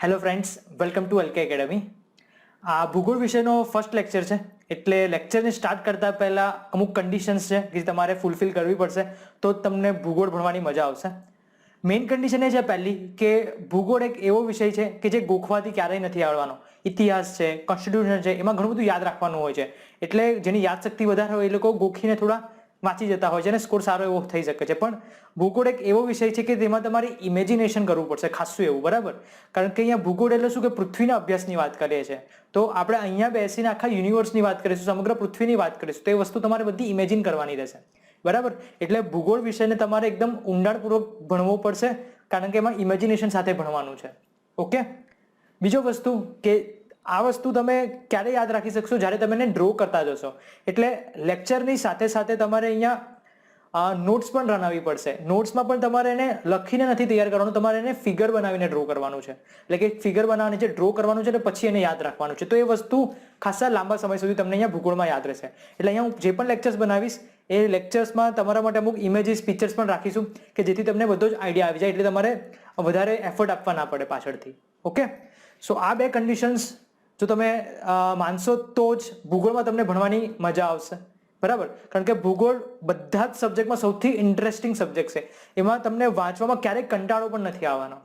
Hello friends, welcome to LK academy. આ ભૂગોળ વિષયનો first lecture છે, એટલે લેક્ચરને સ્ટાર્ટ કરતાં પહેલાં અમુક કન્ડિશન્સ છે કે તમારે ફૂલફિલ કરવી પડશે તો જ તમને ભૂગોળ ભણવાની મજા આવશે. મેઇન કન્ડિશન એ છે પહેલી કે ભૂગોળ એક એવો વિષય છે કે જે ગોખવાથી ક્યારેય નથી આવવાનો. ઇતિહાસ છે, કોન્સ્ટિટ્યુશન છે, એમાં ઘણું બધું યાદ રાખવાનું હોય છે, એટલે જેની યાદશક્તિ વધારે હોય એ લોકો ગોખીને થોડા વાંચી જતા હોય છે અને સ્કોર સારો એવો થઈ શકે છે. પણ ભૂગોળ એક એવો વિષય છે કે તેમાં તમારે ઇમેજિનેશન કરવું પડશે ખાસું એવું, બરાબર? કારણ કે અહીંયા ભૂગોળ એટલે શું કે પૃથ્વીના અભ્યાસની વાત કરીએ છીએ, તો આપણે અહીંયા બેસીને આખા યુનિવર્સની વાત કરીશું, સમગ્ર પૃથ્વીની વાત કરીશું, તો એ વસ્તુ તમારે બધી ઇમેજિન કરવાની રહેશે, બરાબર? એટલે ભૂગોળ વિષયને તમારે એકદમ ઊંડાણપૂર્વક ભણવો પડશે, કારણ કે એમાં ઇમેજિનેશન સાથે ભણવાનું છે. ઓકે. બીજો વસ્તુ કે આ વસ્તુ તમે ક્યારે યાદ રાખી શકશો જ્યારે તમે એને ડ્રો કરતા જશો. એટલે લેક્ચરની સાથે સાથે તમારે અહીંયા નોટ્સ પણ બનાવવી પડશે. નોટ્સમાં પણ તમારે એને લખીને નથી તૈયાર કરવાનું, તમારે એને ફિગર બનાવીને ડ્રો કરવાનું છે. એટલે કે ફિગર બનાવવાની છે, ડ્રો કરવાનું છે અને પછી એને યાદ રાખવાનું છે. તો એ વસ્તુ ખાસા લાંબા સમય સુધી તમને અહીંયા ભૂગોળમાં યાદ રહેશે. એટલે અહીંયા હું જે પણ લેક્ચર્સ બનાવીશ એ લેક્ચર્સમાં તમારા માટે અમુક ઇમેજીસ, પિક્ચર્સ પણ રાખીશું કે જેથી તમને બધો જ આઈડિયા આવી જાય, એટલે તમારે વધારે એફર્ટ આપવા ના પડે પાછળથી. ઓકે. સો આ બે કન્ડિશન્સ જો તમે માનશો તો જ ભૂગોળમાં તમને ભણવાની મજા આવશે, બરાબર? કારણ કે ભૂગોળ બધા જ સબ્જેક્ટમાં સૌથી ઇન્ટરેસ્ટિંગ સબ્જેક્ટ છે. એમાં તમને વાંચવામાં ક્યારેય કંટાળો પણ નથી આવવાનો.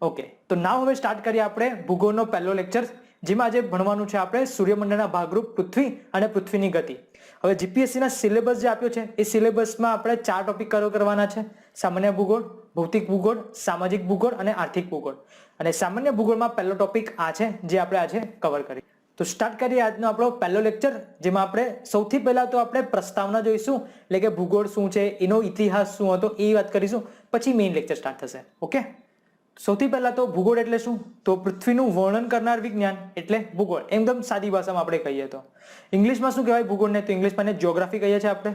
ઓકે. તો નાવ હવે સ્ટાર્ટ કરીએ આપણે ભૂગોળનો પહેલો લેક્ચર, જેમાં આજે ભણવાનું છે આપણે સૂર્યમંડળના ભાગરૂપ પૃથ્વી અને પૃથ્વીની ગતિ. હવે જીપીએસસીના સિલેબસ જે આપ્યો છે એ સિલેબસમાં આપણે 4 ટોપિક કવર કરવાના છે: સામાન્ય ભૂગોળ, ભૌતિક ભૂગોળ, સામાજિક ભૂગોળ અને આર્થિક ભૂગોળ. અને સામાન્ય ભૂગોળમાં પહેલો ટોપિક આ છે જે આપણે આજે કવર કરીએ. તો સ્ટાર્ટ કરીએ આજનો આપણો પહેલો લેક્ચર, જેમાં આપણે સૌથી પહેલા તો આપણે પ્રસ્તાવના જોઈશું, એટલે કે ભૂગોળ શું છે, એનો ઇતિહાસ શું હતો એ વાત કરીશું, પછી મેઇન લેક્ચર સ્ટાર્ટ થશે. ઓકે. સૌથી પહેલા તો ભૂગોળ એટલે શું? તો પૃથ્વીનું વર્ણન કરનાર વિજ્ઞાન એટલે ભૂગોળ. એકદમ સાદી ભાષામાં આપણે કહીએ તો ઇંગ્લિશમાં શું કહેવાય ભૂગોળને? તો ઇંગ્લિશમાં એને જ્યોગ્રાફી કહીએ છીએ આપણે.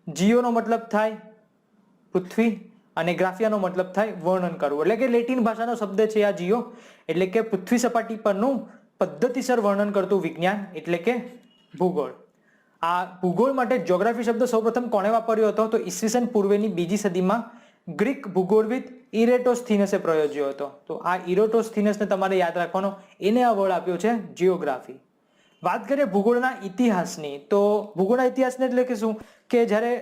જીઓનો મતલબ થાય પૃથ્વી અને ગ્રાફિયાનો મતલબ થાય વર્ણન કરવું, એટલે કે લેટિન ભાષાનો શબ્દ છે આ જીઓ, એટલે કે પૃથ્વી સપાટી પરનું પદ્ધતિસર વર્ણન કરતું વિજ્ઞાન એટલે કે ભૂગોળ. આ ભૂગોળ માટે જ્યોગ્રાફી શબ્દ સૌપ્રથમ કોણે વાપર્યો હતો? તો ઈસવીસન પૂર્વેની 2જી સદીમાં ગ્રીક ભૂગોળવિદ ઇરેટોસ્થીનસે પ્રયોજ્યો હતો. તો આ ઇરેટોસ્થીનસને તમારે યાદ રાખવાનો, એને આ વર્ડ આપ્યો છે જિયોગ્રાફી. વાત કરીએ ભૂગોળના ઇતિહાસની, તો ભૂગોળના ઇતિહાસને એટલે કે શું કે જ્યારે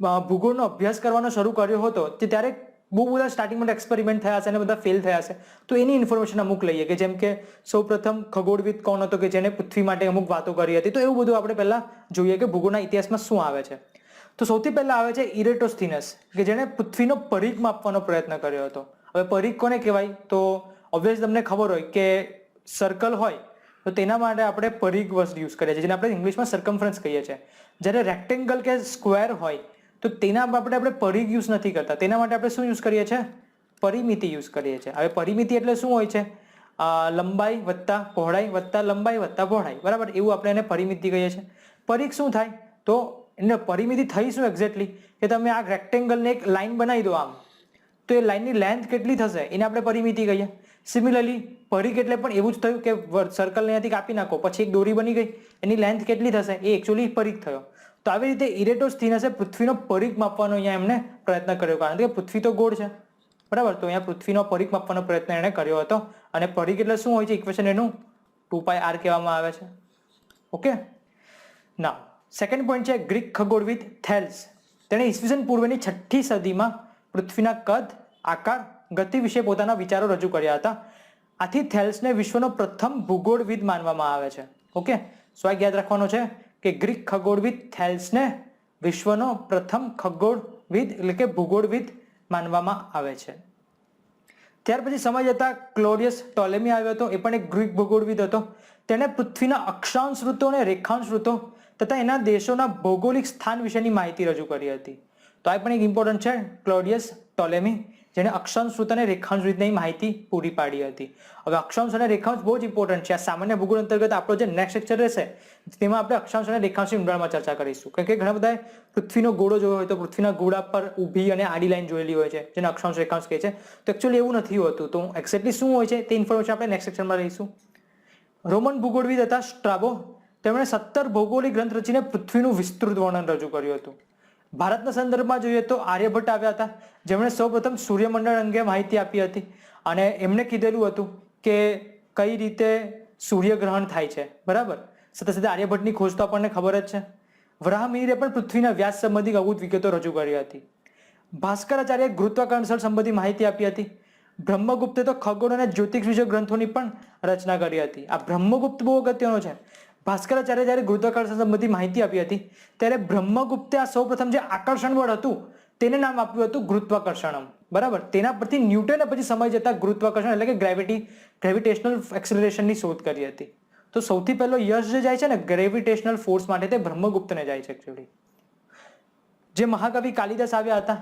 ભૂગોળનો અભ્યાસ કરવાનો શરૂ કર્યો હતો ત્યારે બહુ બધા સ્ટાર્ટિંગમાં એક્સપેરિમેન્ટ થયા છે અને બધા ફેલ થયા છે. તો એની ઇન્ફોર્મેશન અમુક લઈએ, કે જેમ કે સૌપ્રથમ ખગોળવિદ કોણ હતો કે જેને પૃથ્વી માટે અમુક વાતો કરી હતી. તો એવું બધું આપણે પહેલા જોઈએ કે ભૂગોળના ઇતિહાસમાં શું આવે છે. તો સૌથી પહેલા આવે છે ઇરેટોસ્થીનસ, કે જેણે પૃથ્વીનો પરિઘ માપવાનો પ્રયત્ન કર્યો હતો. હવે પરિઘ કોને કહેવાય? તો ઓબ્વિયસલી તમને ખબર હોય કે સર્કલ હોય તો તેના માટે આપણે પરિઘ વર્ડ યુઝ કરીએ છીએ, જેને આપણે ઇંગ્લિશમાં સર્કમફરન્સ કહીએ છીએ. જ્યારે રેક્ટેંગલ કે સ્ક્વેર હોય તો તેના માટે આપણે પરિઘ યુઝ નથી કરતા, તેના માટે આપણે શું યુઝ કરીએ છીએ? પરિમિતિ યુઝ કરીએ છીએ. હવે પરિમિતિ એટલે શું હોય છે? લંબાઈ વત્તા પહોળાઈ વત્તા લંબાઈ વત્તા પહોળાઈ, બરાબર? એવું આપણે એને પરિમિતિ કહીએ છીએ. પરિઘ શું થાય? તો એને પરિમિતિ થઈ શું એક્ઝેક્ટલી કે તમે આ રેક્ટેંગલને એક લાઈન બનાવી દો આમ, તો એ લાઈનની લેન્થ કેટલી થશે એને આપણે પરિમિતિ કહીએ. સિમિલરલી પરિઘ એટલે પણ એવું જ થયું કે સર્કલને અહીંયાથી કાપી નાખો, પછી એક દોરી બની ગઈ, એની લેન્થ કેટલી થશે એ એકચ્યુઅલી પરિઘ થયો. તો આવી રીતે ઇરેટોસ્થીનસે પૃથ્વીનો પરિઘ માપવાનો અહીંયા એમને પ્રયત્ન કર્યો, કારણ કે પૃથ્વી તો ગોળ છે, બરાબર? તો અહીંયા પૃથ્વીનો પરિઘ માપવાનો પ્રયત્ન એણે કર્યો હતો. અને પરિઘ એટલે શું હોય છે? ઇક્વેશન એનું 2πr કહેવામાં આવે છે. ઓકે. નાઉ સેકન્ડ પોઈન્ટ છે ગ્રીક ખગોળવિદ થેલ્સ. તેણે ઈસવીસન પૂર્વેની 6ઠી સદીમાં પૃથ્વીના કદ, આકાર, ગતિ વિશે પોતાના વિચારો રજૂ કર્યા હતા. આથી થેલ્સને વિશ્વનો પ્રથમ ભૂગોળવિદ માનવામાં આવે છે. ઓકે. સો આ યાદ રાખવાનો છે કે ગ્રીક ખગોળવિદ થેલ્સને વિશ્વનો પ્રથમ ખગોળવિદ એટલે કે ભૂગોળવિદ માનવામાં આવે છે. ત્યાર પછી સમય જતા ક્લોડિયસ ટોલેમી આવ્યો હતો. એ પણ એક ગ્રીક ભૂગોળવિદ હતો. તેણે પૃથ્વીના અક્ષાંશ વૃત્તો અને રેખાંશ વૃત્તો તથા એના દેશોના ભૌગોલિક સ્થાન વિશેની માહિતી રજૂ કરી હતી. તો આ પણ એક ઇમ્પોર્ટન્ટ છે, ક્લોડિયસ ટોલેમી, જેણે અક્ષાંશ વૃત્ત અને રેખાંશ વૃત્તની માહિતી પૂરી પાડી હતી. હવે અક્ષાંશ અને રેખાંશ બહુ જ ઇમ્પોર્ટન્ટ છે. આ સામાન્ય ભૂગોળ અંતર્ગત આપણો જે નેક્સ્ટ લેક્ચર રહેશે તેમાં આપણે અક્ષાંશ અને રેખાંશની ઊંડાણમાં ચર્ચા કરીશું. કારણ કે ઘણા બધા પૃથ્વીનો ગોળો જોયો હોય તો પૃથ્વીના ગોળા પર ઊભી અને આડી લાઈન જોયેલી હોય છે, જેને અક્ષાંશ રેખાંશ કહે છે. તો એકચ્યુઅલી એવું નથી હોતું. તો એક્ઝેક્ટલી શું હોય છે તે ઇન્ફોર્મેશન આપણે નેક્સ્ટ લેક્ચરમાં લઈશું. રોમન ભૂગોળવિદ હતા સ્ટ્રાબો. તેમણે 17 ભૌગોલિક ગ્રંથ રચીને પૃથ્વીનું વિસ્તૃત વર્ણન રજૂ કર્યું હતું. ભારતના સંદર્ભમાં જોઈએ તો આર્યભટ્ટ આવ્યા હતા, જેમણે સૌપ્રથમ સૂર્યમંડળ અંગે માહિતી આપી હતી. અને એમણે કીધેલું હતું કે કઈ રીતે સૂર્યગ્રહણ થાય છે, બરાબર. સાથે સાથે આર્યભટ્ટની ખોજ તો આપણને ખબર જ છે. વરાહમિહિરે પણ પૃથ્વીના વ્યાસ સંબંધી અગૂઢ વિગતો રજૂ કરી હતી. ભાસ્કરાચાર્યએ ગુરુત્વાકર્ષણ સંબંધી માહિતી આપી હતી. બ્રહ્મગુપ્તે તો ખગોળ અને જ્યોતિષ વિષય ગ્રંથોની પણ રચના કરી હતી. આ બ્રહ્મગુપ્ત બહુ અગત્યનો છે. ભાસ્કરાચાર્ય જ્યારે ગુરુત્વાકર્ષણ સંબંધી માહિતી આપી હતી ત્યારે બ્રહ્મગુપ્તે આ સૌપ્રથમ જે આકર્ષણ બળ હતું તેને નામ આપ્યું હતું ગુરુત્વાકર્ષણમ, બરાબર. તેના પરથી ન્યૂટને પછી સમય જતા ગુરુત્વાકર્ષણ એટલે કે ગ્રેવિટેશનલ એક્સેલરેશનની શોધ કરી હતી. તો સૌથી પહેલો યશ જે જાય છે ને ગ્રેવિટેશનલ ફોર્સ માટે તે બ્રહ્મગુપ્તને જાય છે એકચ્યુઅલી. જે મહાકવિ કાલિદાસ આવ્યા હતા,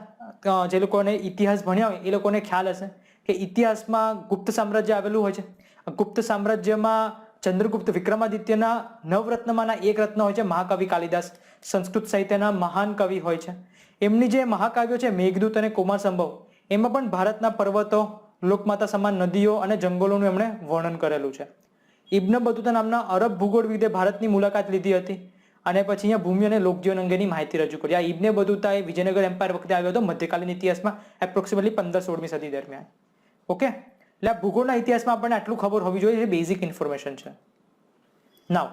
જે લોકોને ઇતિહાસ ભણ્યા હોય એ લોકોને ખ્યાલ હશે કે ઇતિહાસમાં ગુપ્ત સામ્રાજ્ય આવેલું હોય છે. ગુપ્ત સામ્રાજ્યમાં ચંદ્રગુપ્ત વિક્રમાદિત્યના નવરત્નમાંના એક રત્ન હોય છે મહાકવિ કાલિદાસ. સંસ્કૃત સાહિત્યના મહાન કવિ હોય છે. એમની જે મહાકાવ્યો છે મેઘદૂત અને કુમાર સંભવ, એમાં પણ ભારતના પર્વતો, લોકમાતા સમાન નદીઓ અને જંગલોનું એમણે વર્ણન કરેલું છે. ઇબ્ન બતુતા નામના અરબ ભૂગોળવિદે ભારતની મુલાકાત લીધી હતી અને પછી અહીંયા ભૂમિ અને લોકજીવન અંગેની માહિતી રજૂ કરી. આ ઇબ્ન બતુતા એ વિજયનગર એમ્પાયર વખતે આવ્યો હતો મધ્યકાલીન ઇતિહાસમાં, એપ્રોક્સિમેટલી 15-16મી સદી દરમિયાન. ઓકે, એટલે આ ભૂગોળના ઇતિહાસમાં આપણને આટલું ખબર હોવી જોઈએ, એ બેઝિક ઇન્ફોર્મેશન છે. નાવ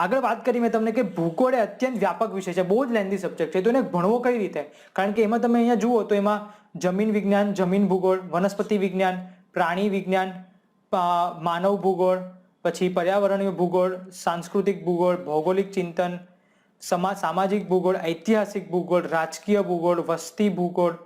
આગળ વાત કરી મેં તમને કે ભૂગોળ એ અત્યંત વ્યાપક વિષય છે, બહુ જ લેન્ધી સબ્જેક્ટ છે. તો એને ભણવો કઈ રીતે? કારણ કે એમાં તમે અહીંયા જુઓ તો એમાં જમીન વિજ્ઞાન, જમીન ભૂગોળ, વનસ્પતિ વિજ્ઞાન, પ્રાણી વિજ્ઞાન, માનવ ભૂગોળ, પછી પર્યાવરણીય ભૂગોળ, સાંસ્કૃતિક ભૂગોળ, ભૌગોલિક ચિંતન, સામાજિક ભૂગોળ, ઐતિહાસિક ભૂગોળ, રાજકીય ભૂગોળ, વસ્તી ભૂગોળ,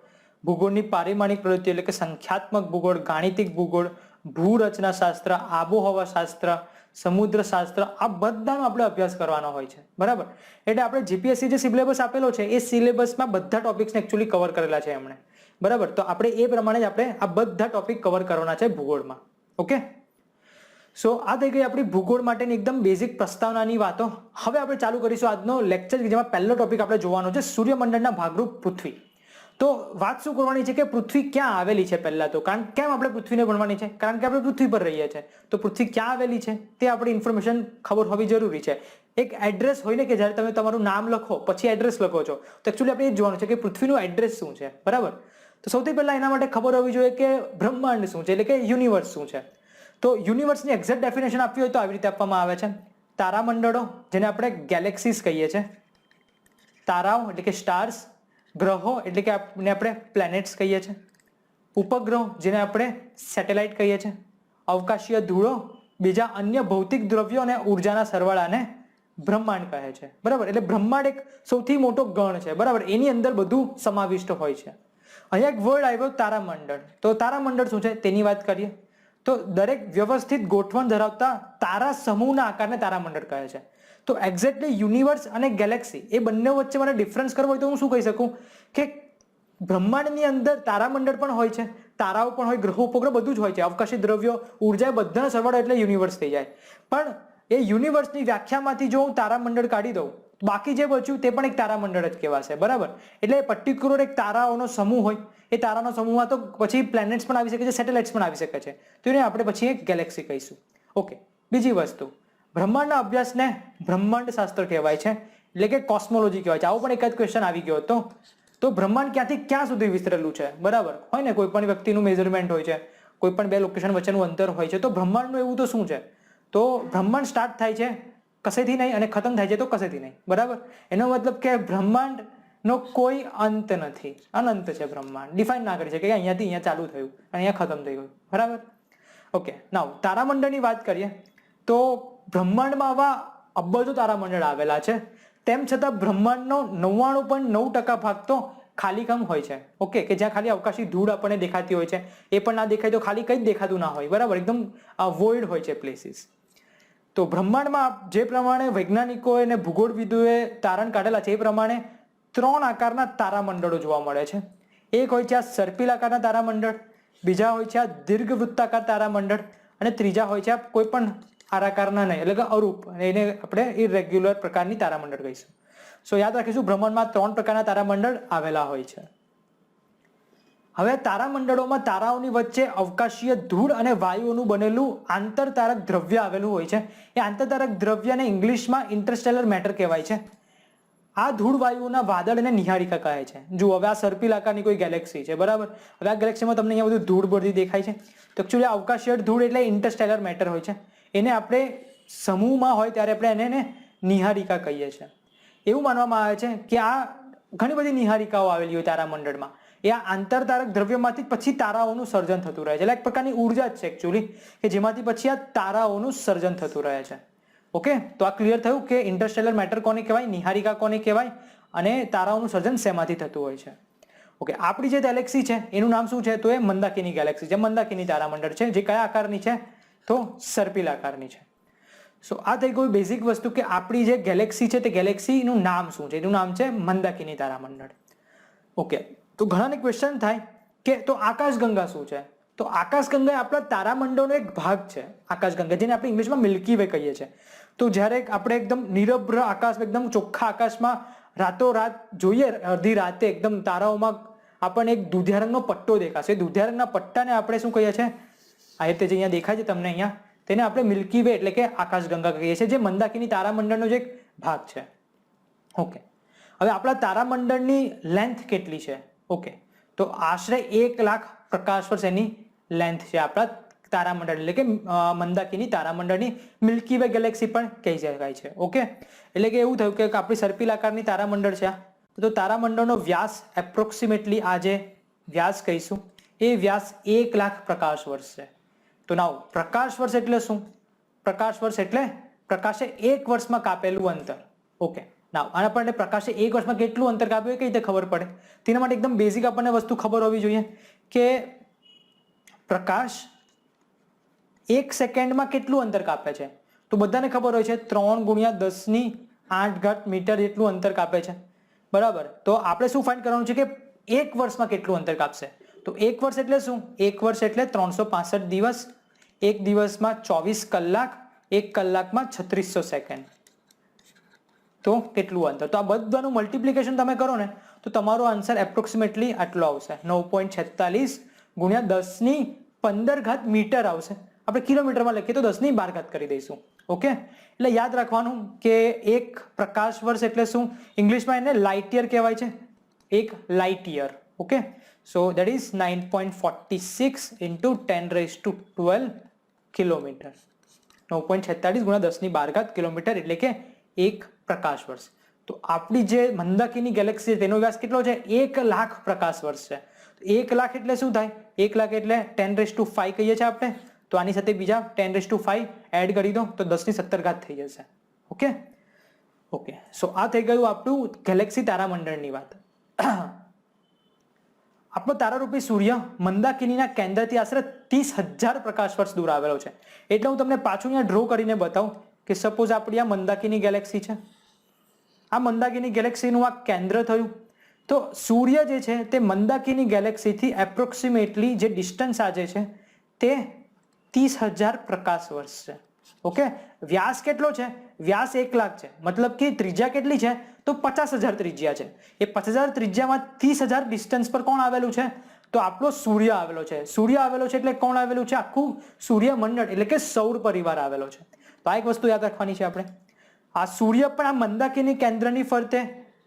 ભૂગોળની પારિમાણિક પ્રવૃત્તિ એટલે કે સંખ્યાત્મક ભૂગોળ, ગાણિતિક ભૂગોળ, ભૂરચના શાસ્ત્ર, આબોહવા શાસ્ત્ર, સમુદ્ર શાસ્ત્ર, આ બધાનો આપણે અભ્યાસ કરવાનો હોય છે, બરાબર. એટલે આપણે જીપીએસસી જે સિલેબસ આપેલો છે એ સિલેબસમાં બધા ટોપિક્સને એકચ્યુઅલી કવર કરેલા છે એમણે, બરાબર. તો આપણે એ પ્રમાણે જ આપણે આ બધા ટોપિક કવર કરવાના છે ભૂગોળમાં. ઓકે, સો આ થઈ ગઈ આપણી ભૂગોળ માટેની એકદમ બેઝિક પ્રસ્તાવનાની વાતો. હવે આપણે ચાલુ કરીશું આજનો લેક્ચર, જેમાં પહેલો ટોપિક આપણે જોવાનો છે સૂર્યમંડળના ભાગરૂપ પૃથ્વી. તો વાત શું કરવાની છે કે પૃથ્વી ક્યાં આવેલી છે પહેલા તો. કારણ કેમ આપણે પૃથ્વીને ભણવાની છે? કારણ કે આપણે પૃથ્વી પર રહીએ છીએ. તો પૃથ્વી ક્યાં આવેલી છે તે આપણી ઇન્ફોર્મેશન ખબર હોવી જરૂરી છે. એક એડ્રેસ હોય ને કે જ્યારે તમે તમારું નામ લખો પછી એડ્રેસ લખો છો, તો એકચ્યુઅલી આપણે એ જોવાનું છે કે પૃથ્વીનું એડ્રેસ શું છે, બરાબર. તો સૌથી પહેલા એના માટે ખબર હોવી જોઈએ કે બ્રહ્માંડ શું છે, એટલે કે યુનિવર્સ શું છે. તો યુનિવર્સની એક્ઝેક્ટ ડેફિનેશન આપવી હોય તો આવી રીતે આપવામાં આવે છે. તારામંડળો, જેને આપણે ગેલેક્સીસ કહીએ છીએ, તારાઓ એટલે કે સ્ટાર્સ, ગ્રહો એટલે કે આપણે પ્લેનેટ્સ કહીએ છીએ, ઉપગ્રહો જેને આપણે સેટેલાઇટ કહીએ છીએ, અવકાશીય ધૂળો, બીજા અન્ય ભૌતિક દ્રવ્યો અને ઉર્જાના સરવાળાને બ્રહ્માંડ કહે છે, બરાબર. એટલે બ્રહ્માંડ એક સૌથી મોટો ગણ છે, બરાબર. એની અંદર બધું સમાવિષ્ટ હોય છે. અહીંયા એક વર્ડ આવ્યો તારામંડળ. તો તારામંડળ શું છે તેની વાત કરીએ તો દરેક વ્યવસ્થિત ગોઠવણ ધરાવતા તારા સમૂહના આકારને તારામંડળ કહે છે. તો એક્ઝેક્ટલી યુનિવર્સ અને ગેલેક્સી એ બંને વચ્ચે મને ડિફરન્સ કરવો હોય તો હું શું કહી શકું કે બ્રહ્માંડની અંદર તારામંડળ પણ હોય છે, તારાઓ પણ હોય, ગ્રહો ઉપગ્રહ બધું જ હોય છે, અવકાશી દ્રવ્યો, ઉર્જા, બધાનો સરવાળો એટલે યુનિવર્સ થઈ જાય. પણ એ યુનિવર્સની વ્યાખ્યામાંથી જો હું તારામંડળ કાઢી દઉં, બાકી જે બચ્યું તે પણ એક તારામંડળ જ કહેવાશે, બરાબર. એટલે પર્ટિક્યુલર એક તારાઓનો સમૂહ હોય, એ તારાનો સમૂહમાં તો પછી પ્લેનેટ્સ પણ આવી શકે છે, સેટેલાઇટ્સ પણ આવી શકે છે. તો એને આપણે પછી એક ગેલેક્સી કહીશું. ઓકે, બીજી વસ્તુ, બ્રહ્માંડના અભ્યાસને બ્રહ્માંડ શાસ્ત્ર કહેવાય છે, એટલે કે કોસ્મોલોજી કહેવાય છે. આવો પણ એકાદ ક્વેશ્ચન આવી ગયો હતો. તો બ્રહ્માંડ ક્યાંથી ક્યાં સુધી વિસ્તરેલું છે, બરાબર. હોય ને કોઈ પણ વ્યક્તિનું મેઝરમેન્ટ હોય છે, કોઈ પણ બે લોકેશન વચ્ચેનું અંતર હોય છે. તો બ્રહ્માંડનું એવું તો શું છે? તો બ્રહ્માંડ સ્ટાર્ટ થાય છે કશેથી નહીં અને ખતમ થાય છે તો કશેથી નહીં, બરાબર. એનો મતલબ કે બ્રહ્માંડનો કોઈ અંત નથી, અનંત છે બ્રહ્માંડ. ડિફાઇન ના કરી શકે કે અહીંયાથી અહીંયા ચાલુ થયું અને અહીંયા ખતમ થઈ ગયું, બરાબર. ઓકે, નાવ તારામંડળની વાત કરીએ તો બ્રહ્માંડમાં આવા અબજો તારામંડળ આવેલા છે. તેમ છતાં બ્રહ્માંડનો 99.9% ભાગ તો ખાલીકમ હોય છે. ઓકે, કે જ્યાં ખાલી અવકાશી ધૂળ આપણને દેખાતી હોય છે, એ પણ ના દેખાય તો ખાલી કંઈ જ દેખાતું ના હોય, બરાબર. એકદમ વોઇડ હોય છે પ્લેસીસ. તો બ્રહ્માંડમાં જે પ્રમાણે વૈજ્ઞાનિકોએ અને ભૂગોળવિદોએ તારણ કાઢેલા છે એ પ્રમાણે 3 આકારના તારામંડળો જોવા મળે છે. એક હોય છે આ સર્પિલ આકારના તારામંડળ, બીજા હોય છે આ દીર્ઘવૃત્તાકાર તારામંડળ અને ત્રીજા હોય છે આ કોઈ પણ આકારના નહીં એટલે કે અરૂપ, એને આપણે ઇરેગ્યુલર પ્રકારની તારામંડળ કહીશું. સો યાદ રાખીશું બ્રહ્માંડમાં 3 પ્રકારના તારામંડળ આવેલા હોય છે. હવે તારામંડળોમાં તારાઓની વચ્ચે અવકાશીય ધૂળ અને વાયુઓનું બનેલું આંતરતારક દ્રવ્ય આવેલું હોય છે. એ આંતરતારક દ્રવ્યને ઇંગ્લિશમાં ઇન્ટરસ્ટેલર મેટર કહેવાય છે. આ ધૂળ વાયુઓના વાદળને નિહારિકા કહે છે. જુઓ હવે આ સર્પિલ આકારની કોઈ ગેલેક્સી છે, બરાબર. હવે આ ગેલેક્સીમાં તમને અહીંયા બધું ધૂળ બધી દેખાય છે. તો એકચ્યુઅલી અવકાશીય ધૂળ એટલે ઇન્ટરસ્ટેલર મેટર હોય છે. એને આપણે સમૂહમાં હોય ત્યારે આપણે એને નિહારિકા કહીએ છીએ. એવું માનવામાં આવે છે કે આ ઘણી બધી નિહારિકાઓ આવેલી હોય તારામંડળમાં. એ આ આંતરતારક દ્રવ્યમાંથી પછી તારાઓનું સર્જન થતું રહે છે. એટલે એક પ્રકારની ઉર્જા જ છે એકચ્યુઅલી, કે જેમાંથી પછી આ તારાઓનું સર્જન થતું રહે છે. ઓકે, તો આ ક્લિયર થયું કે ઇન્ટરસ્ટેલર મેટર કોને કહેવાય, નિહારિકા કોને કહેવાય, અને તારાઓનું સર્જન શેમાંથી થતું હોય છે. ઓકે, આપણી જે ગેલેક્સી છે એનું નામ શું છે, તો એ મંદાકિની ગેલેક્સી છે. મંદાકિની તારામંડળ છે, જે કયા આકારની છે, તો સર્પિલ આકારની છે. સો આ થઈ ગયું બેઝિક વસ્તુ કે આપણી જે ગેલેક્સી છે તે ગેલેક્સીનું નામ શું છે. એનું નામ છે મંદાકિની તારામંડળ. ઓકે, તો ઘણાને ક્વેશ્ચન થાય કે તો આકાશગંગા શું છે. તો આકાશગંગા એ આપણા તારામંડળનો એક ભાગ છે. આકાશગંગા, જેને આપણે ઇંગ્લિશમાં મિલ્કી વે કહીએ છીએ. તો જ્યારે આપણે એકદમ નિરભ્ર આકાશ, એકદમ ચોખ્ખા આકાશમાં રાતોરાત જોઈએ, અડધી રાતે એકદમ તારાઓમાં આપણને એક દુધિયા રંગનો પટ્ટો દેખાશે. દુધિયા રંગના પટ્ટાને આપણે શું કહીએ છીએ, આ રીતે જે અહીંયા દેખાય છે તમને અહીંયા, તેને આપણે મિલ્કી વે એટલે કે આકાશગંગા કહીએ છીએ, જે મંદાકિની તારામંડળનો જ એક ભાગ છે. ઓકે, હવે આપણા તારામંડળની લેન્થ કેટલી છે. ઓકે, તો આશરે 1 લાખ પ્રકાશ વર્ષ એની લેન્થ છે આપણા તારામંડળ, એટલે કે મંદાકિની તારામંડળની મિલ્કી વે ગેલેક્સી પણ કહી શકાય છે. ઓકે, એટલે કે એવું થયું કે આપણી સર્પિલ આકારની તારામંડળ છે. તો તારામંડળનો વ્યાસ એપ્રોક્સિમેટલી આ જે વ્યાસ કહીશું એ વ્યાસ 1 લાખ પ્રકાશ વર્ષ છે. તો નાવ પ્રકાશ વર્ષ એટલે શું, પ્રકાશ વર્ષ એટલે પ્રકાશે 1 વર્ષમાં કાપેલું અંતર. ઓકે, નાવ આના પર પ્રકાશે 1 વર્ષમાં કેટલું અંતર કાપ્યું એ કઈ રીતે ખબર પડે, તેના માટે એકદમ બેઝિક આપણને વસ્તુ ખબર હોવી જોઈએ કે પ્રકાશ 1 સેકન્ડમાં કેટલું અંતર કાપે છે. તો બધાને ખબર હોય છે 3 × 10⁸ મીટર જેટલું અંતર કાપે છે, બરાબર. તો આપણે શું ફાઇન્ડ કરવાનું છે કે 1 વર્ષમાં કેટલું અંતર કાપશે. તો 1 વર્ષ એટલે શું, 1 વર્ષ એટલે 365 દિવસ, 1 દિવસમાં 24 કલાક, 1 કલાકમાં 3600 સેકન્ડ. તો કેટલું અંતર, તો આ બધાનું મલ્ટિપ્લિકેશન તમે કરો ને તો તમારો આન્સર એપ્રોક્સિમેટલી આટલો આવશે, 9.46 × 10⁻15 મીટર આવશે. આપણે કિલોમીટરમાં લખીએ તો 10⁻12 કરી દઈશું. ઓકે, એટલે યાદ રાખવાનું કે એક પ્રકાશ વર્ષ એટલે શું, ઇંગ્લિશમાં એને લાઇટ યર કહેવાય છે, એક light year. Okay, so that is 9.46 × 10⁻12 kilometre. 9.46 × 10⁻12 kilometre એટલે કે એક પ્રકાશ વર્ષ. તો આપણી જે મંદાકિની ગેલેક્સી છે તેનો વ્યાસ કેટલો છે, 1 લાખ પ્રકાશ વર્ષ છે. 1 લાખ એટલે શું થાય, 1 લાખ એટલે 10⁵ કહીએ છીએ આપણે. તો આની સાથે બીજા 10⁵ એડ કરી દો તો 10⁻17 થઈ જશે. ઓકે, ઓકે, સો આ થઈ ગયું આપણું ગેલેક્સી તારામંડળની વાત. આપણો તારારૂપી સૂર્ય મંદાકિનીના કેન્દ્રથી આશરે 30,000 પ્રકાશ વર્ષ દૂર આવેલો છે. એટલે હું તમને પાછું અહીંયા ડ્રો કરીને બતાવું કે સપોઝ આપણી આ મંદાકિની ગેલેક્સી છે. આ મંદાકિની ગેલેક્સીનું આ કેન્દ્ર થયું. તો સૂર્ય જે છે તે મંદાકિની ગેલેક્સીથી એપ્રોક્સિમેટલી જે ડિસ્ટન્સ આજે છે તે 30,000 પ્રકાશ વર્ષ છે. ઓકે, વ્યાસ કેટલો છે, વ્યાસ 1 લાખ છે, મતલબ કે ત્રિજ્યા કેટલી છે, તો 50,000 ત્રિજ્યા છે. એ 50,000 ત્રિજ્યામાં 30,000 ડિસ્ટન્સ પર કોણ આવેલું છે, તો આપણો સૂર્ય આવેલો છે. સૂર્ય આવેલો છે એટલે કોણ આવેલું છે, આખું સૂર્યમંડળ એટલે કે સૌર પરિવાર આવેલો છે. તો આ એક વસ્તુ યાદ રાખવાની છે આપણે. આ સૂર્ય પણ આ મંદાકિની કેન્દ્રની ફરતે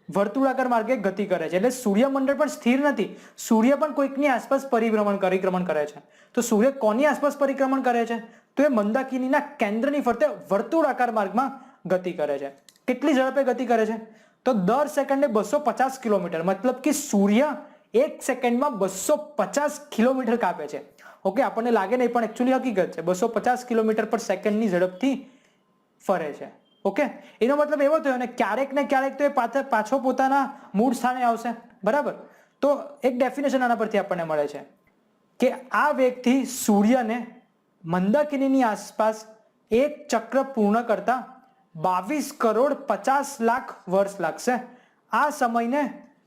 વર્તુળાકાર માર્ગે ગતિ કરે છે. એટલે સૂર્યમંડળ પણ સ્થિર નથી, સૂર્ય પણ કોઈકની આસપાસ પરિભ્રમણ કરે છે. તો સૂર્ય કોની આસપાસ પરિક્રમણ કરે છે, તો એ મંદાકિનીના કેન્દ્રની ફરતે વર્તુળાકાર માર્ગમાં ગતિ કરે છે. કેટલી ઝડપે ગતિ કરે છે, તો દર સેકન્ડે 250 કિલોમીટર, મતલબ કે સૂર્ય 1 સેકન્ડમાં 250 કિલોમીટર કાપે છે. ઓકે, આપણને લાગે નહીં પણ એકચ્યુઅલી હકીકત છે, 250 કિલોમીટર પર સેકન્ડની ઝડપથી ફરે છે. ઓકે, એનો મતલબ એવો થયો ને ક્યારેક ને ક્યારેક તો એ પાછો પોતાના મૂળ સ્થાને આવશે, બરાબર. તો એક ડેફિનેશન આના પરથી આપણને મળે છે કે આ વેગથી સૂર્યને મંદાકિનીની આસપાસ એક ચક્ર પૂર્ણ કરતા 22,50,00,000 વર્ષ લાગશે. આ સમયને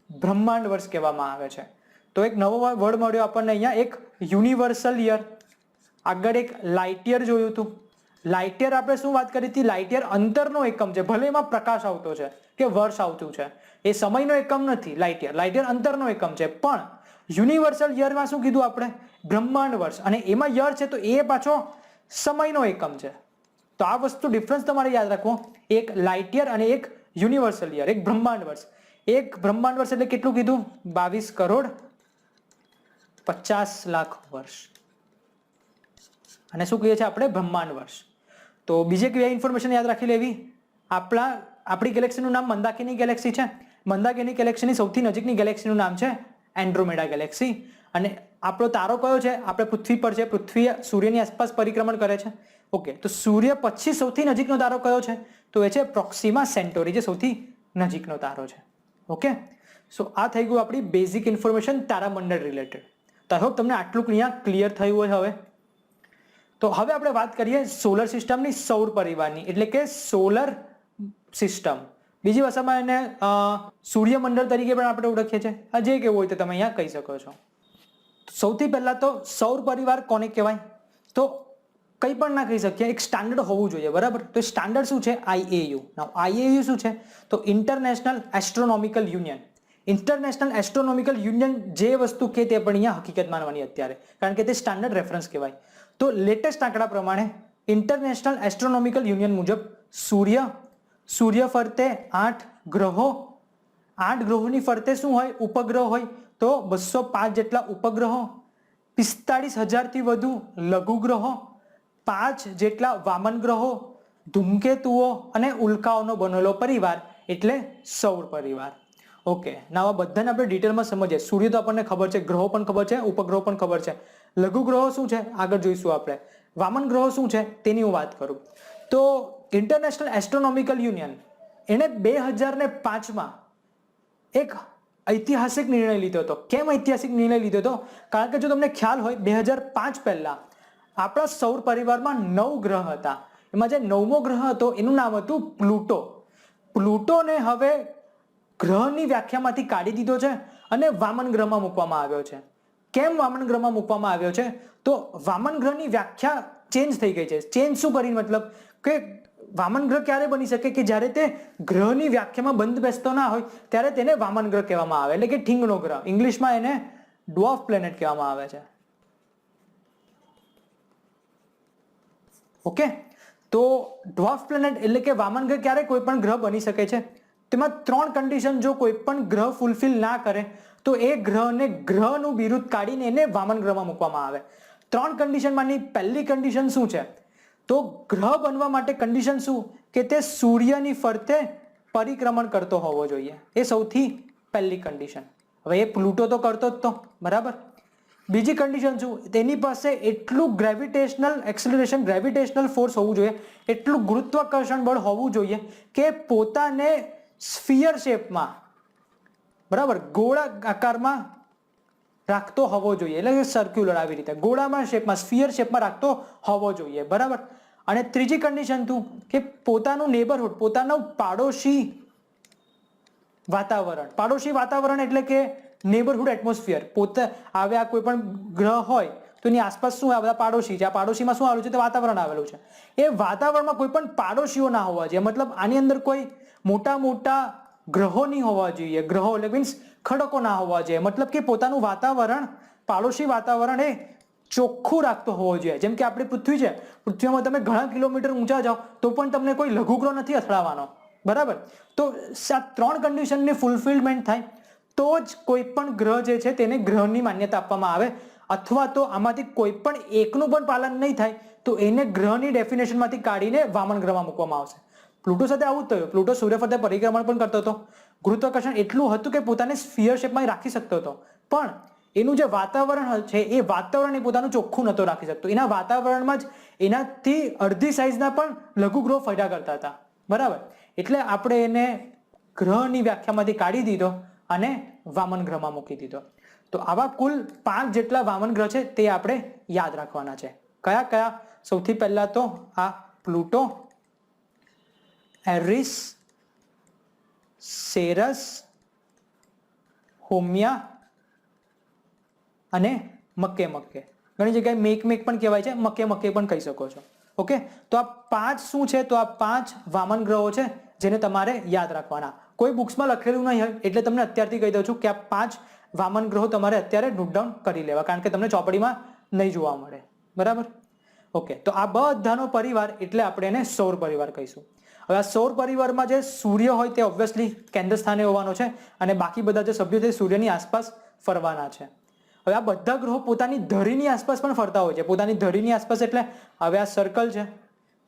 બ્રહ્માંડ વર્ષ કહેવામાં આવે છે. તો એક નવો વર્ડ મળ્યો આપણને અહીંયા, એક યુનિવર્સલ યર. આગળ એક લાઇટ યર જોયું હતું. લાઇટ યર આપણે શું વાત કરી હતી, લાઇટ યર અંતરનો એકમ છે, ભલે એમાં પ્રકાશ આવતો છે કે વર્ષ આવતું છે, એ સમયનો એકમ નથી. લાઇટ યર અંતરનો એકમ છે. પણ યુનિવર્સલ યરમાં શું કીધું આપણે, બ્રહ્માંડ વર્ષ, અને એમાં યર છે તો એ પાછો સમયનો એકમ છે. તો આ વસ્તુ ડિફરન્સ તમારે યાદ રાખવો, એક લાઇટ યર અને એક યુનિવર્સલ યર, એક બ્રહ્માંડ વર્ષ. એક બ્રહ્માંડ વર્ષ એટલે કેટલું કીધું? 22,50,00,000 વર્ષ. અને શું કહીએ છીએ આપણે? બ્રહ્માંડ વર્ષ. તો બીજે કઈ ઇન્ફોર્મેશન યાદ રાખી લેવી? આપણી ગેલેક્સીનું નામ મંદાકિની ગેલેક્સી છે. મંદાકિની ગેલેક્સીની સૌથી નજીકની ગેલેક્સીનું નામ છે એન્ડ્રોમેડા ગેલેક્સી. અને આપણો તારો કયો છે? આપણે પૃથ્વી પર છે. પૃથ્વી સૂર્યની આસપાસ પરિક્રમણ કરે છે. ઓકે, તો સૂર્ય પછી સૌથી નજીકનો તારો કયો છે? તો એ છે પ્રોક્સિમા સેન્ટોરી, જે સૌથી નજીકનો તારો છે. ઓકે, સો આ થઈ ગયું આપણી બેઝિક ઇન્ફોર્મેશન તારામંડળ રિલેટેડ. તો આઈ હોપ તમને આટલું અહીંયા ક્લિયર થયું હોય. હવે તો હવે આપણે વાત કરીએ સોલર સિસ્ટમની, સૌર પરિવારની, એટલે કે સોલર સિસ્ટમ. બીજી ભાષામાં એને સૂર્યમંડળ તરીકે પણ આપણે ઓળખીએ છીએ. જે કેવું હોય તો તમે અહીંયા કહી શકો છો. સૌથી પહેલા તો સૌર પરિવાર કોને કહેવાય? તો કંઈ પણ ના કહી શકીએ, એક સ્ટાન્ડર્ડ હોવું જોઈએ, બરાબર? તો સ્ટાન્ડર્ડ શું છે? IAU. નાઉ IAU શું છે? તો international astronomical union. International astronomical union જે વસ્તુ કે તે પણ અહીંયા હકીકત માનવાની અત્યારે, કારણ કે તે સ્ટાન્ડર્ડ રેફરન્સ કહેવાય. તો લેટેસ્ટ આંકડા પ્રમાણે ઇન્ટરનેશનલ એસ્ટ્રોનોમિકલ યુનિયન મુજબ સૂર્ય ફરતે 8 ગ્રહો, 8 ગ્રહોની ફરતે શું હોય? ઉપગ્રહ હોય. તો 205 જેટલા ઉપગ્રહો, 45,000થી વધુ લઘુગ્રહો, 5 જેટલા વામન ગ્રહો, ધૂમકેતુઓ અને ઉલ્કાઓનો બનેલો પરિવાર એટલે સૌર પરિવાર. ઓકે, ના આ બધાને આપણે ડિટેલમાં સમજીએ. સૂર્ય તો આપણને ખબર છે, ગ્રહો પણ ખબર છે, ઉપગ્રહો પણ ખબર છે. લઘુગ્રહો શું છે આગળ જોઈશું આપણે. વામન ગ્રહો શું છે તેની હું વાત કરું તો ઇન્ટરનેશનલ એસ્ટ્રોનોમિકલ યુનિયન એણે 2005માં એક ઐતિહાસિક નિર્ણય લીધો હતો. કેમ ઐતિહાસિક નિર્ણય લીધો હતો? કારણ કે જો તમને ખ્યાલ હોય 2005 પહેલા આપણા સૌર પરિવારમાં 9 ગ્રહ હતા. એમાં જે 9મો ગ્રહ હતો એનું નામ હતું પ્લુટો. પ્લુટોને હવે ગ્રહની વ્યાખ્યામાંથી કાઢી દીધો છે અને વામન ગ્રહમાં મૂકવામાં આવ્યો છે. કેમ વામન ગ્રહમાં મૂકવામાં આવ્યો છે? તો વામન ગ્રહની વ્યાખ્યા ચેન્જ થઈ ગઈ છે. ચેન્જ શું કરીને મતલબ કે વામન ગ્રહ ક્યારે બની શકે કે જ્યારે તે ગ્રહની વ્યાખ્યામાં બંધ બેસતો ના હોય ત્યારે તેને વામન ગ્રહ કહેવામાં આવે, એટલે કે ઠીંગનો ગ્રહ. ઇંગ્લિશમાં એને ડ્વાર્ફ પ્લેનેટ કહેવામાં આવે છે. ઓકે, તો ડ્વાર્ફ પ્લેનેટ એટલે કે વામન ગ્રહ ક્યારે કોઈ પણ ગ્રહ બની શકે છે? તેમાં 3 કન્ડિશન જો કોઈ પણ ગ્રહ ફૂલફિલ ના કરે તો એ ગ્રહને ગ્રહનું બિરુદ કાઢીને એને વામન ગ્રહમાં મૂકવામાં આવે. 3 કન્ડિશનમાંની પહેલી કન્ડિશન શું છે? તો ગ્રહ બનવા માટે કન્ડિશન શું? કે તે સૂર્યની ફરતે પરિક્રમણ કરતો હોવો જોઈએ. એ સૌથી પહેલી કન્ડિશન. હવે એ પ્લુટો તો કરતો જ તો, બરાબર. બીજી કન્ડિશન શું? તેની પાસે એટલું ગ્રેવિટેશનલ એક્સેલરેશન, ગ્રેવિટેશનલ ફોર્સ હોવું જોઈએ, એટલું ગુરુત્વાકર્ષણ બળ હોવું જોઈએ કે પોતાને સ્ફિયર શેપમાં, બરાબર, ગોળા આકારમાં રાખતો હોવો જોઈએ, એટલે કે સર્ક્યુલર આવી રીતે ગોળામાં શેપમાં, સ્ફિયર શેપમાં રાખતો હોવો જોઈએ, બરાબર. અને ત્રીજી કન્ડિશન શું? કે પોતાનું નેબરહુડ, પોતાનું પાડોશી વાતાવરણ. પાડોશી વાતાવરણ એટલે કે નેબરહુડ એટમોસ્ફિયર. પોતે આવ્યા કોઈ પણ ગ્રહ હોય તો એની આસપાસ શું આવે? બધા પાડોશી છે. આ પાડોશીમાં શું આવેલું છે? તો વાતાવરણ આવેલું છે. એ વાતાવરણમાં કોઈ પણ પાડોશીઓ ના હોવા જોઈએ. મતલબ આની અંદર કોઈ મોટા ગ્રહો નહીં હોવા જોઈએ. ગ્રહો એટલે મીન્સ ખડકો ના હોવા જોઈએ. મતલબ કે પોતાનું વાતાવરણ, પાડોશી વાતાવરણ એ ચોખ્ખું રાખતો હોવો જોઈએ. જેમ કે આપણી પૃથ્વી છે, પૃથ્વીમાં તમે ઘણા કિલોમીટર ઊંચા જાઓ તો પણ તમને કોઈ લઘુગ્રહ નથી અથડાવાનો, બરાબર. તો આ 3 કન્ડિશનની ફૂલફિલમેન્ટ થાય તો જ કોઈ પણ ગ્રહ જે છે તેને ગ્રહની માન્યતા આપવામાં આવે, અથવા તો આમાંથી કોઈ પણ એકનું પણ પાલન નહીં થાય તો એને ગ્રહની ડેફિનેશનમાંથી કાઢીને વામન ગ્રહમાં મૂકવામાં આવશે. પ્લુટો સાથે આવું જ થયું. પ્લુટો સૂર્ય ફરતે પરિક્રમણ પણ કરતો હતો. ગુરુત્વાકર્ષણ એટલું હતું કે પોતાને સ્ફિયર શેપમાં રાખી શકતો હતો, પણ એનું જે વાતાવરણ છે એ વાતાવરણ એ પોતાનું ચોખ્ખું નહોતો રાખી શકતો. એના વાતાવરણમાં જ એનાથી અડધી સાઈઝના પણ લઘુગ્રહો ફર્યા કરતા હતા, બરાબર. એટલે આપણે એને ગ્રહની વ્યાખ્યામાંથી કાઢી દીધો અને વામન ગ્રહમાં મૂકી દીધો. તો આવા કુલ 5 જેટલા વામન ગ્રહ છે તે આપણે યાદ રાખવાના છે. કયા કયા? સૌથી પહેલા તો આ પ્લુટો, એરિસ, સેરસ, હોમિયા અને મક્કે. ઘણી જગ્યાએ મેક પણ કહેવાય છે, મક્કે પણ કહી શકો છો. ઓકે, તો આ 5 શું છે? તો આ 5 વામન ગ્રહો છે જેને તમારે યાદ રાખવાના. કોઈ બુક્સમાં લખેલું નહીં હોય એટલે તમને અત્યારથી કહી દઉં છું કે આ 5 વામન ગ્રહો તમારે અત્યારે નોટ ડાઉન કરી લેવા, કારણ કે તમને ચોપડીમાં નહીં જોવા મળે, બરાબર. ઓકે, તો આ બધાનો પરિવાર એટલે આપણે એને સૌર પરિવાર કહીશું. હવે આ સૌર પરિવારમાં જે સૂર્ય હોય તે ઓબ્વિયસલી કેન્દ્ર સ્થાને હોવાનો છે અને બાકી બધા જે સભ્યો છે સૂર્યની આસપાસ ફરવાના છે. હવે આ બધા ગ્રહો પોતાની ધરીની આસપાસ પણ ફરતા હોય છે. પોતાની ધરીની આસપાસ એટલે હવે આ સર્કલ છે,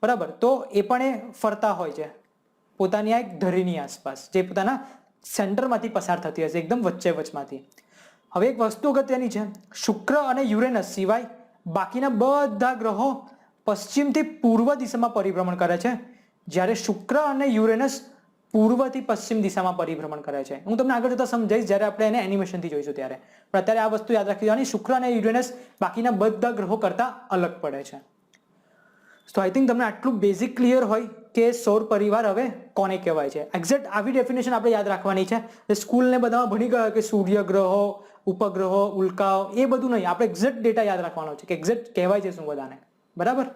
બરાબર, તો એ પણ એ ફરતા હોય છે પોતાની આ એક ધરીની આસપાસ, જે પોતાના સેન્ટરમાંથી પસાર થતી હશે, એકદમ વચ્ચે વચમાંથી. હવે એક વસ્તુ અગત્યની છે, શુક્ર અને યુરેનસ સિવાય બાકીના બધા ગ્રહો પશ્ચિમથી પૂર્વ દિશામાં પરિભ્રમણ કરે છે, જ્યારે શુક્ર અને યુરેનસ પૂર્વથી પશ્ચિમ દિશામાં પરિભ્રમણ કરે છે. હું તમને આગળ જતા સમજાવીશ જ્યારે આપણે એને એનિમેશનથી જોઈશું ત્યારે, પણ અત્યારે આ વસ્તુ યાદ રાખી દેવાની, શુક્ર અને યુરેનસ બાકીના બધા ગ્રહો કરતા અલગ પડે છે. તો આઈ થિંક તમને આટલું બેઝિક ક્લિયર હોય કે સૌર પરિવાર હવે કોને કહેવાય છે. એક્ઝેક્ટ આવી ડેફિનેશન આપણે યાદ રાખવાની છે. સ્કૂલને બધામાં ભણી ગયા કે સૂર્ય ગ્રહો, ઉપગ્રહો, ઉલ્કાઓ, એ બધું નહીં, આપણે એક્ઝેક્ટ ડેટા યાદ રાખવાનો છે કે એક્ઝેક્ટ કહેવાય છે શું બધાને, બરાબર.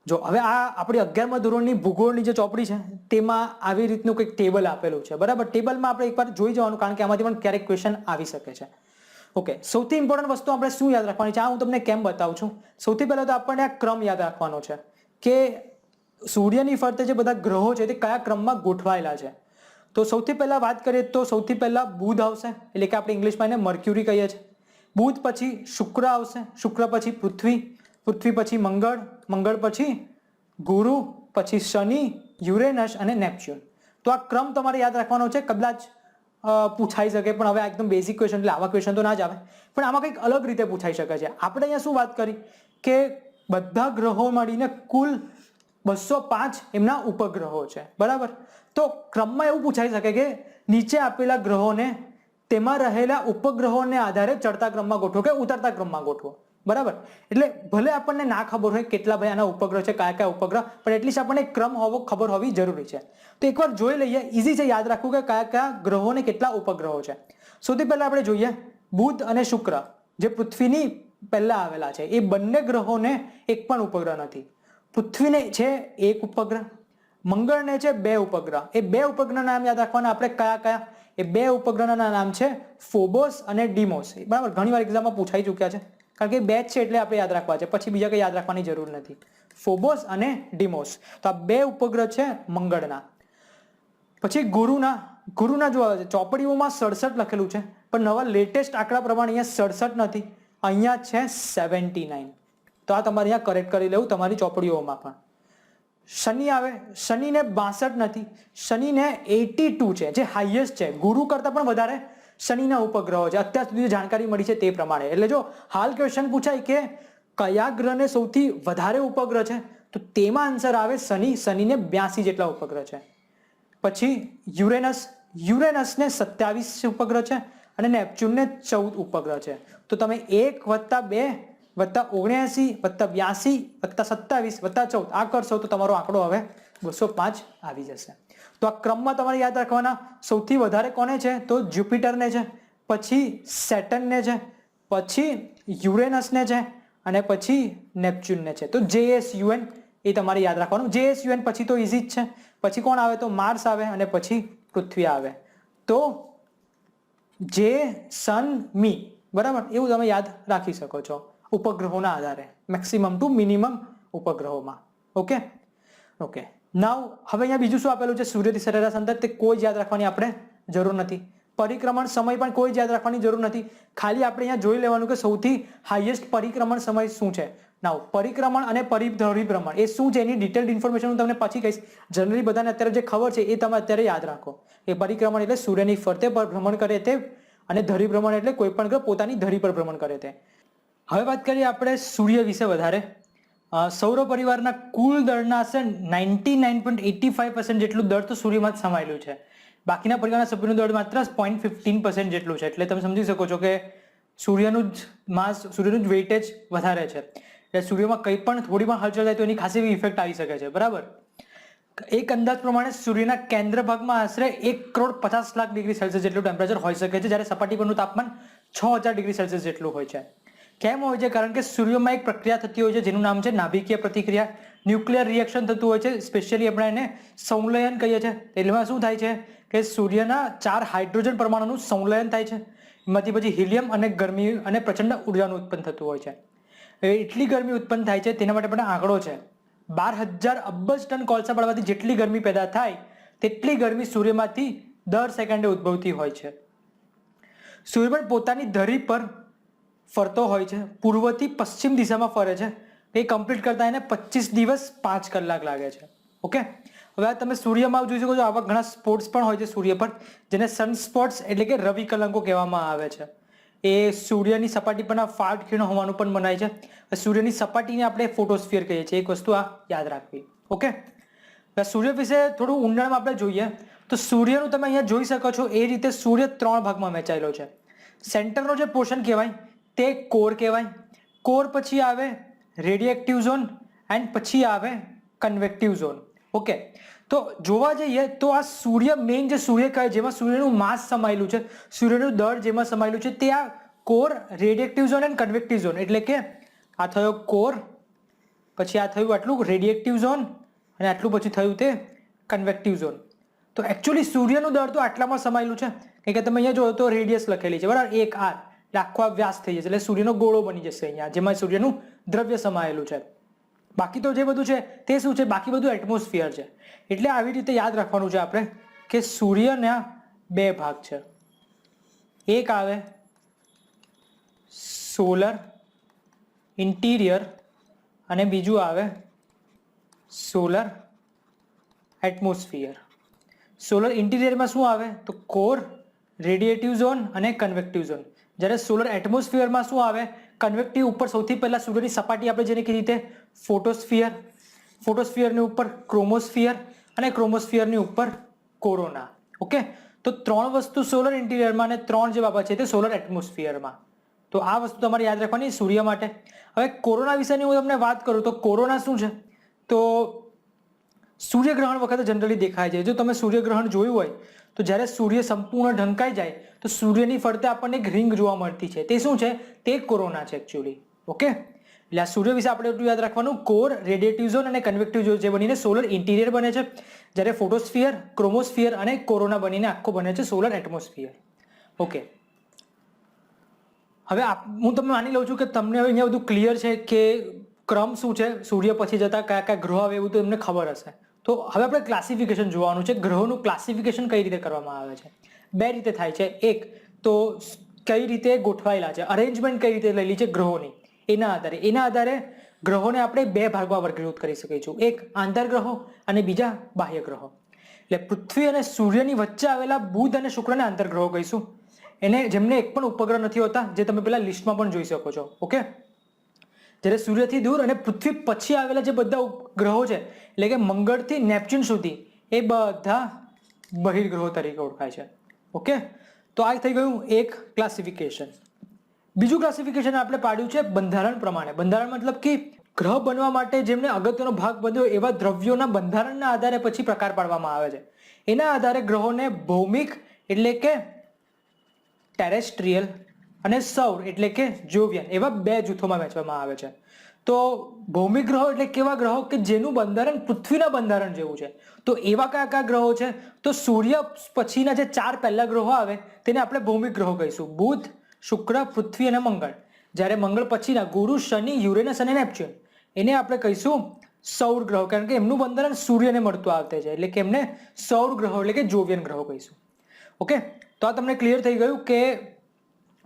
જો હવે આ આપણી 11મા ધોરણની ભૂગોળની જે ચોપડી છે તેમાં આવી રીતનું કંઈક ટેબલ આપેલું છે, બરાબર. ટેબલમાં આપણે એકવાર જોઈ જવાનું, કારણ કે આમાંથી પણ ક્યારેક ક્વેશ્ચન આવી શકે છે. ઓકે, સૌથી ઇમ્પોર્ટન્ટ વસ્તુ આપણે શું યાદ રાખવાની છે આ હું તમને કેમ બતાવું છું. સૌથી પહેલા તો આપણને આ ક્રમ યાદ રાખવાનો છે કે સૂર્યની ફરતે જે બધા ગ્રહો છે તે કયા ક્રમમાં ગોઠવાયેલા છે. તો સૌથી પહેલા વાત કરીએ તો સૌથી પહેલા બુધ આવશે, એટલે કે આપણે ઇંગ્લિશમાં એને મર્ક્યુરી કહીએ છીએ. બુધ પછી શુક્ર આવશે, શુક્ર પછી પૃથ્વી, પૃથ્વી પછી મંગળ, મંગળ પછી ગુરુ, પછી શનિ, યુરેનસ અને નેપચ્યુન. તો આ ક્રમ તમારે યાદ રાખવાનો છે. કદાચ પૂછાઈ શકે, પણ હવે એકદમ બેઝિક ક્વેશ્ચન એટલે આવા ક્વેશ્ચન તો ના જ આવે, પણ આમાં કંઈક અલગ રીતે પૂછાઈ શકે છે. આપણે અહીંયા શું વાત કરી કે બધા ગ્રહો મળીને કુલ 205 એમના ઉપગ્રહો છે, બરાબર. તો ક્રમમાં એવું પૂછાઈ શકે કે નીચે આપેલા ગ્રહોને તેમાં રહેલા ઉપગ્રહોને આધારે ચડતા ક્રમમાં ગોઠવો કે ઉતરતા ક્રમમાં ગોઠવો, બરાબર. એટલે ભલે આપણને ના ખબર હોય કેટલા ભાઈ આના ઉપગ્રહ છે, કયા કયા ઉપગ્રહ, પણ એટલીસ્ટ આપણને ક્રમ ખબર હોવી જરૂરી છે. તો એકવાર જોઈ લઈએ, ઈઝી છે યાદ રાખવું કે કયા કયા ગ્રહોને કેટલા ઉપગ્રહો છે. સૌથી પહેલા આપણે જોઈએ બુધ અને શુક્ર જે પૃથ્વીની પહેલા આવેલા છે, એ બંને ગ્રહોને એક પણ ઉપગ્રહ નથી. પૃથ્વીને છે એક ઉપગ્રહ, મંગળને છે 2 ઉપગ્રહ. એ 2 ઉપગ્રહના નામ યાદ રાખવાના આપણે કયા કયા. એ 2 ઉપગ્રહના નામ છે ફોબોસ અને ડીમોસ, બરાબર. ઘણી વાર એક્ઝામમાં પૂછાઈ ચૂક્યા છે, કારણ કે 2 છે એટલે આપણે યાદ રાખવા છે, પછી બીજા કંઈ યાદ રાખવાની જરૂર નથી. ફોબોસ અને ડીમોસ, તો આ 2 ઉપગ્રહ છે મંગળના. પછી ગુરુના જો આવે છે ચોપડીઓમાં 67 લખેલું છે, પણ નવા લેટેસ્ટ આંકડા પ્રમાણે અહીંયા 67 નથી, અહીંયા છે 79. તો આ તમારે અહીંયા કરેક્ટ કરી લેવું તમારી ચોપડીઓમાં પણ. શનિ આવે, શનિને 62 નથી, શનિને 82 છે, જે હાઈએસ્ટ છે. ગુરુ કરતા પણ વધારે શનિના ઉપગ્રહો છે અત્યાર સુધી જાણકારી મળી છે તે પ્રમાણે. એટલે જો હાલ ક્વેશ્ચન પૂછાય કે કયા ગ્રહને સૌથી વધારે ઉપગ્રહ છે, તો તેમાં આન્સર આવે શનિ. શનિને 82 જેટલા ઉપગ્રહ છે. પછી યુરેનસને 27 ઉપગ્રહ છે અને નેપચ્યુનને 14 ઉપગ્રહ છે. તો તમે 1 + 2 + 79 + 82 + 27 + 14 આ કરશો તો તમારો આંકડો હવે 205 આવી જશે. તો આ ક્રમમાં તમારે યાદ રાખવાના. સૌથી વધારે કોને છે તો જ્યુપિટરને છે, પછી સેટર્નને છે, પછી યુરેનસને છે અને પછી નેપચ્યુનને છે. તો JSUN એ તમારે યાદ રાખવાનું. JSUN પછી તો ઇઝી જ છે. પછી કોણ આવે તો માર્સ આવે અને પછી પૃથ્વી આવે. તો જે સન મી, બરાબર, એવું તમે યાદ રાખી શકો છો ઉપગ્રહોના આધારે, મેક્સિમમ ટુ મિનિમમ ઉપગ્રહોમાં. ઓકે ઓકે નાવ હવે અહીંયા બીજું શું આપેલું છે સૂર્યથી સરેરાશ અંતર, તે કોઈ યાદ રાખવાની આપણે જરૂર નથી. પરિક્રમણ સમય પણ કોઈ યાદ રાખવાની જરૂર નથી. ખાલી આપણે અહીંયા જોઈ લેવાનું કે સૌથી હાઈએસ્ટ પરિક્રમણ સમય શું છે. નાવ પરિક્રમણ અને પરિભ્રમણ એ શું છે એની ડિટેલ્ડ ઇન્ફોર્મેશન હું તમને પછી કહીશ. જનરલી બધાને અત્યારે જે ખબર છે એ તમે અત્યારે યાદ રાખો. એ પરિક્રમણ એટલે સૂર્યની ફરતે પર ભ્રમણ કરે તે, અને ધરીભ્રમણ એટલે કોઈ પણ ગ્રહ પોતાની ધરી પર ભ્રમણ કરે તે. હવે વાત કરીએ આપણે સૂર્ય વિશે વધારે. સૌર પરિવારના કુલ દળના આશરે 99.85% જેટલું દળ તો સૂર્યમાં જ સમાયેલું છે. બાકીના પરિવારના સભ્યોનું દળ માત્ર 0.15% જેટલું છે. એટલે તમે સમજી શકો છો કે સૂર્યનું જ માસ, સૂર્યનું જ વેઇટેજ વધારે છે. એટલે સૂર્યમાં કંઈ પણ થોડી પણ હલચલ થાય તો એની ખાસી એવી ઇફેક્ટ આવી શકે છે, બરાબર. એક અંદાજ પ્રમાણે સૂર્યના કેન્દ્ર ભાગમાં આશરે 1,50,00,000 ડિગ્રી સેલ્સિયસ જેટલું ટેમ્પરેચર હોઈ શકે છે, જ્યારે સપાટી પરનું તાપમાન 6,000 ડિગ્રી સેલ્સિયસ જેટલું હોય છે. કેમ હોય છે? કારણ કે સૂર્યમાં એક પ્રક્રિયા થતી હોય છે જેનું નામ છે નાભિકીય પ્રતિક્રિયા, ન્યુક્લિયર રિએક્શન થતું હોય છે. સ્પેશિયલી આપણે એને સંલયન કહીએ છીએ. એટલેમાં શું થાય છે કે સૂર્યના 4 હાઇડ્રોજન પરમાણુનું સંલયન થાય છે. એમાંથી પછી હિલિયમ અને ગરમી અને પ્રચંડ ઉર્જાનું ઉત્પન્ન થતું હોય છે. એટલી ગરમી ઉત્પન્ન થાય છે તેના માટે પણ આંકડો છે 12,000 અબજ ટન કોલસા બળવાથી જેટલી ગરમી પેદા થાય તેટલી ગરમી સૂર્યમાંથી દર સેકન્ડે ઉદ્ભવતી હોય છે. સૂર્ય પણ પોતાની ધરી પર ફરતો હોય છે, પૂર્વથી પશ્ચિમ દિશામાં ફરે છે. એ કમ્પ્લીટ કરતા એને 25 દિવસ 5 કલાક લાગે છે. ઓકે, હવે આ તમે સૂર્યમાં જોઈ શકો છો, આવા ઘણા સ્પોટ્સ પણ હોય છે સૂર્ય પર, જેને સન સ્પોટ્સ એટલે કે રવિ કલંકો કહેવામાં આવે છે. એ સૂર્યની સપાટી પરના ફાટ કિરણો હોવાનું પણ મનાય છે. સૂર્યની સપાટીને આપણે ફોટોસ્ફિયર કહીએ છીએ. એક વસ્તુ આ યાદ રાખવી. ઓકે, સૂર્ય વિશે થોડું ઊંડાણમાં આપણે જોઈએ તો સૂર્યનું તમે અહીંયા જોઈ શકો છો એ રીતે સૂર્ય 3 ભાગમાં વહેંચાયેલો છે. સેન્ટરનો જે પોર્શન કહેવાય તે કોર કહેવાય. કોર પછી આવે રેડિએક્ટિવ ઝોન એન્ડ પછી આવે કન્વેક્ટિવ ઝોન. ઓકે, તો જોવા જઈએ તો આ સૂર્ય મેઇન જે સૂર્ય કહે જેમાં સૂર્યનું માસ સમાયેલું છે, સૂર્યનું દળ જેમાં સમાયેલું છે તે આ core, radiative zone and convective zone. એટલે કે આ થયો કોર, પછી આ થયું આટલું રેડિએક્ટિવ ઝોન અને આટલું પછી થયું તે કન્વેક્ટિવ ઝોન. તો એકચ્યુઅલી સૂર્યનું દળ તો આટલામાં સમાયેલું છે કે તમે અહીંયા જોયો તો રેડિયસ લખેલી છે બરાબર, 1 r આખો આ વ્યાસ થઈ જશે એટલે સૂર્યનો ગોળો બની જશે અહીંયા, જેમાં સૂર્યનું દ્રવ્ય સમાયેલું છે. બાકી તો જે બધું છે તે શું છે, બાકી બધું એટમોસ્ફિયર છે. એટલે આવી રીતે યાદ રાખવાનું છે આપણે કે સૂર્યના 2 ભાગ છે. એક આવે સોલર ઇન્ટિરિયર અને બીજું આવે સોલર એટમોસ્ફિયર. સોલર ઇન્ટિરિયરમાં શું આવે તો કોર, રેડિએટિવ ઝોન અને કન્વેક્ટિવ ઝોન. જ્યારે સોલર એટમોસ્ફિયરમાં શું આવે, કન્વેક્ટિવ ઉપર સૌથી પહેલા સૂર્યની સપાટી આપણે જેને કીધી રીતે ફોટોસ્ફિયર, ફોટોસ્ફિયરની ઉપર ક્રોમોસ્ફિયર અને ક્રોમોસ્ફિયરની ઉપર કોરોના. ઓકે, તો 3 વસ્તુ સોલર ઇન્ટિરિયરમાં અને 3 જે બાબત છે તે સોલર એટમોસ્ફિયરમાં. તો આ વસ્તુ તમારે યાદ રાખવાની સૂર્ય માટે. હવે કોરોના વિશેની હું તમને વાત કરું તો કોરોના શું છે, તો સૂર્યગ્રહણ વખતે જનરલી દેખાય છે. જો તમે સૂર્યગ્રહણ જોયું હોય તો જ્યારે સૂર્ય સંપૂર્ણ ઢંકાઈ જાય તો સૂર્યની ફરતે આપણને એક રિંગ જોવા મળતી છે. તે શું છે, તે કોરોના છે એકચ્યુઅલી. ઓકે, એટલે આ સૂર્ય વિશે આપણે એટલું યાદ રાખવાનું, કોર, રેડિએટિવ ઝોન અને કન્વેક્ટિવ ઝોન જે બનીને સોલર ઇન્ટિરિયર બને છે, જ્યારે ફોટોસ્ફિયર, ક્રોમોસ્ફિયર અને કોરોના બનીને આખો બને છે સોલર એટમોસ્ફિયર. ઓકે, હવે હું તમને માની લઉં છું કે તમને હવે અહીંયા બધું ક્લિયર છે કે ક્રમ શું છે, સૂર્ય પછી જતા કયા કયા ગ્રહો આવે એવું તો તમને ખબર હશે. તો હવે આપણે ક્લાસિફિકેશન જોવાનું છે. ગ્રહોનું ક્લાસિફિકેશન કઈ રીતે કરવામાં આવે છે? 2 રીતે થાય છે. એક તો કઈ રીતે ગોઠવાયેલા છે, અરેન્જમેન્ટ કઈ રીતે લેલી છે ગ્રહોની, એના આધારે ગ્રહોને આપણે 2 ભાગમાં વર્ગીકૃત કરી શકીશું. એક આંતરગ્રહો અને બીજા બાહ્ય ગ્રહો. એટલે પૃથ્વી અને સૂર્યની વચ્ચે આવેલા બુધ અને શુક્રને આંતરગ્રહો કહીશું. એને જેમને એક પણ ઉપગ્રહ નથી હોતા, જે તમે પેલા લિસ્ટમાં પણ જોઈ શકો છો. ઓકે, જ્યારે સૂર્યથી દૂર અને પૃથ્વી પછી આવેલા જે બધા ગ્રહો છે એટલે કે મંગળથી નેપચ્યુન સુધી એ બધા બહિર્ગ્રહો તરીકે ઓળખાય છે. ઓકે, તો આ થઈ ગયું એક ક્લાસિફિકેશન. બીજું ક્લાસિફિકેશન આપણે પાડ્યું છે બંધારણ પ્રમાણે. બંધારણ મતલબ કે ગ્રહ બનવા માટે જેમને અગત્યનો ભાગ બન્યો એવા દ્રવ્યોના બંધારણના આધારે પછી પ્રકાર પાડવામાં આવે છે. એના આધારે ગ્રહોને ભૌમિક એટલે કે ટેરેસ્ટ્રિયલ અને સૌર એટલે કે જોવિયન એવા 2 જૂથોમાં વહેંચવામાં આવે છે. તો ભૌમિક ગ્રહો એટલે કેવા ગ્રહો કે જેનું બંધારણ પૃથ્વીના બંધારણ જેવું છે. તો એવા કયા કયા ગ્રહો છે, તો સૂર્ય પછીના જે 4 પહેલા ગ્રહો આવે તેને આપણે ભૌમિક ગ્રહો કહીશું, બુધ, શુક્ર, પૃથ્વી અને મંગળ. જ્યારે મંગળ પછીના ગુરુ, શનિ, યુરેનસ અને નેપચ્યુન એને આપણે કહીશું સૌર ગ્રહો, કારણ કે એમનું બંધારણ સૂર્યને મળતું આવતે છે એટલે કે એમને સૌર ગ્રહો એટલે કે જોવિયન ગ્રહો કહીશું. ઓકે, તો આ તમને ક્લિયર થઈ ગયું કે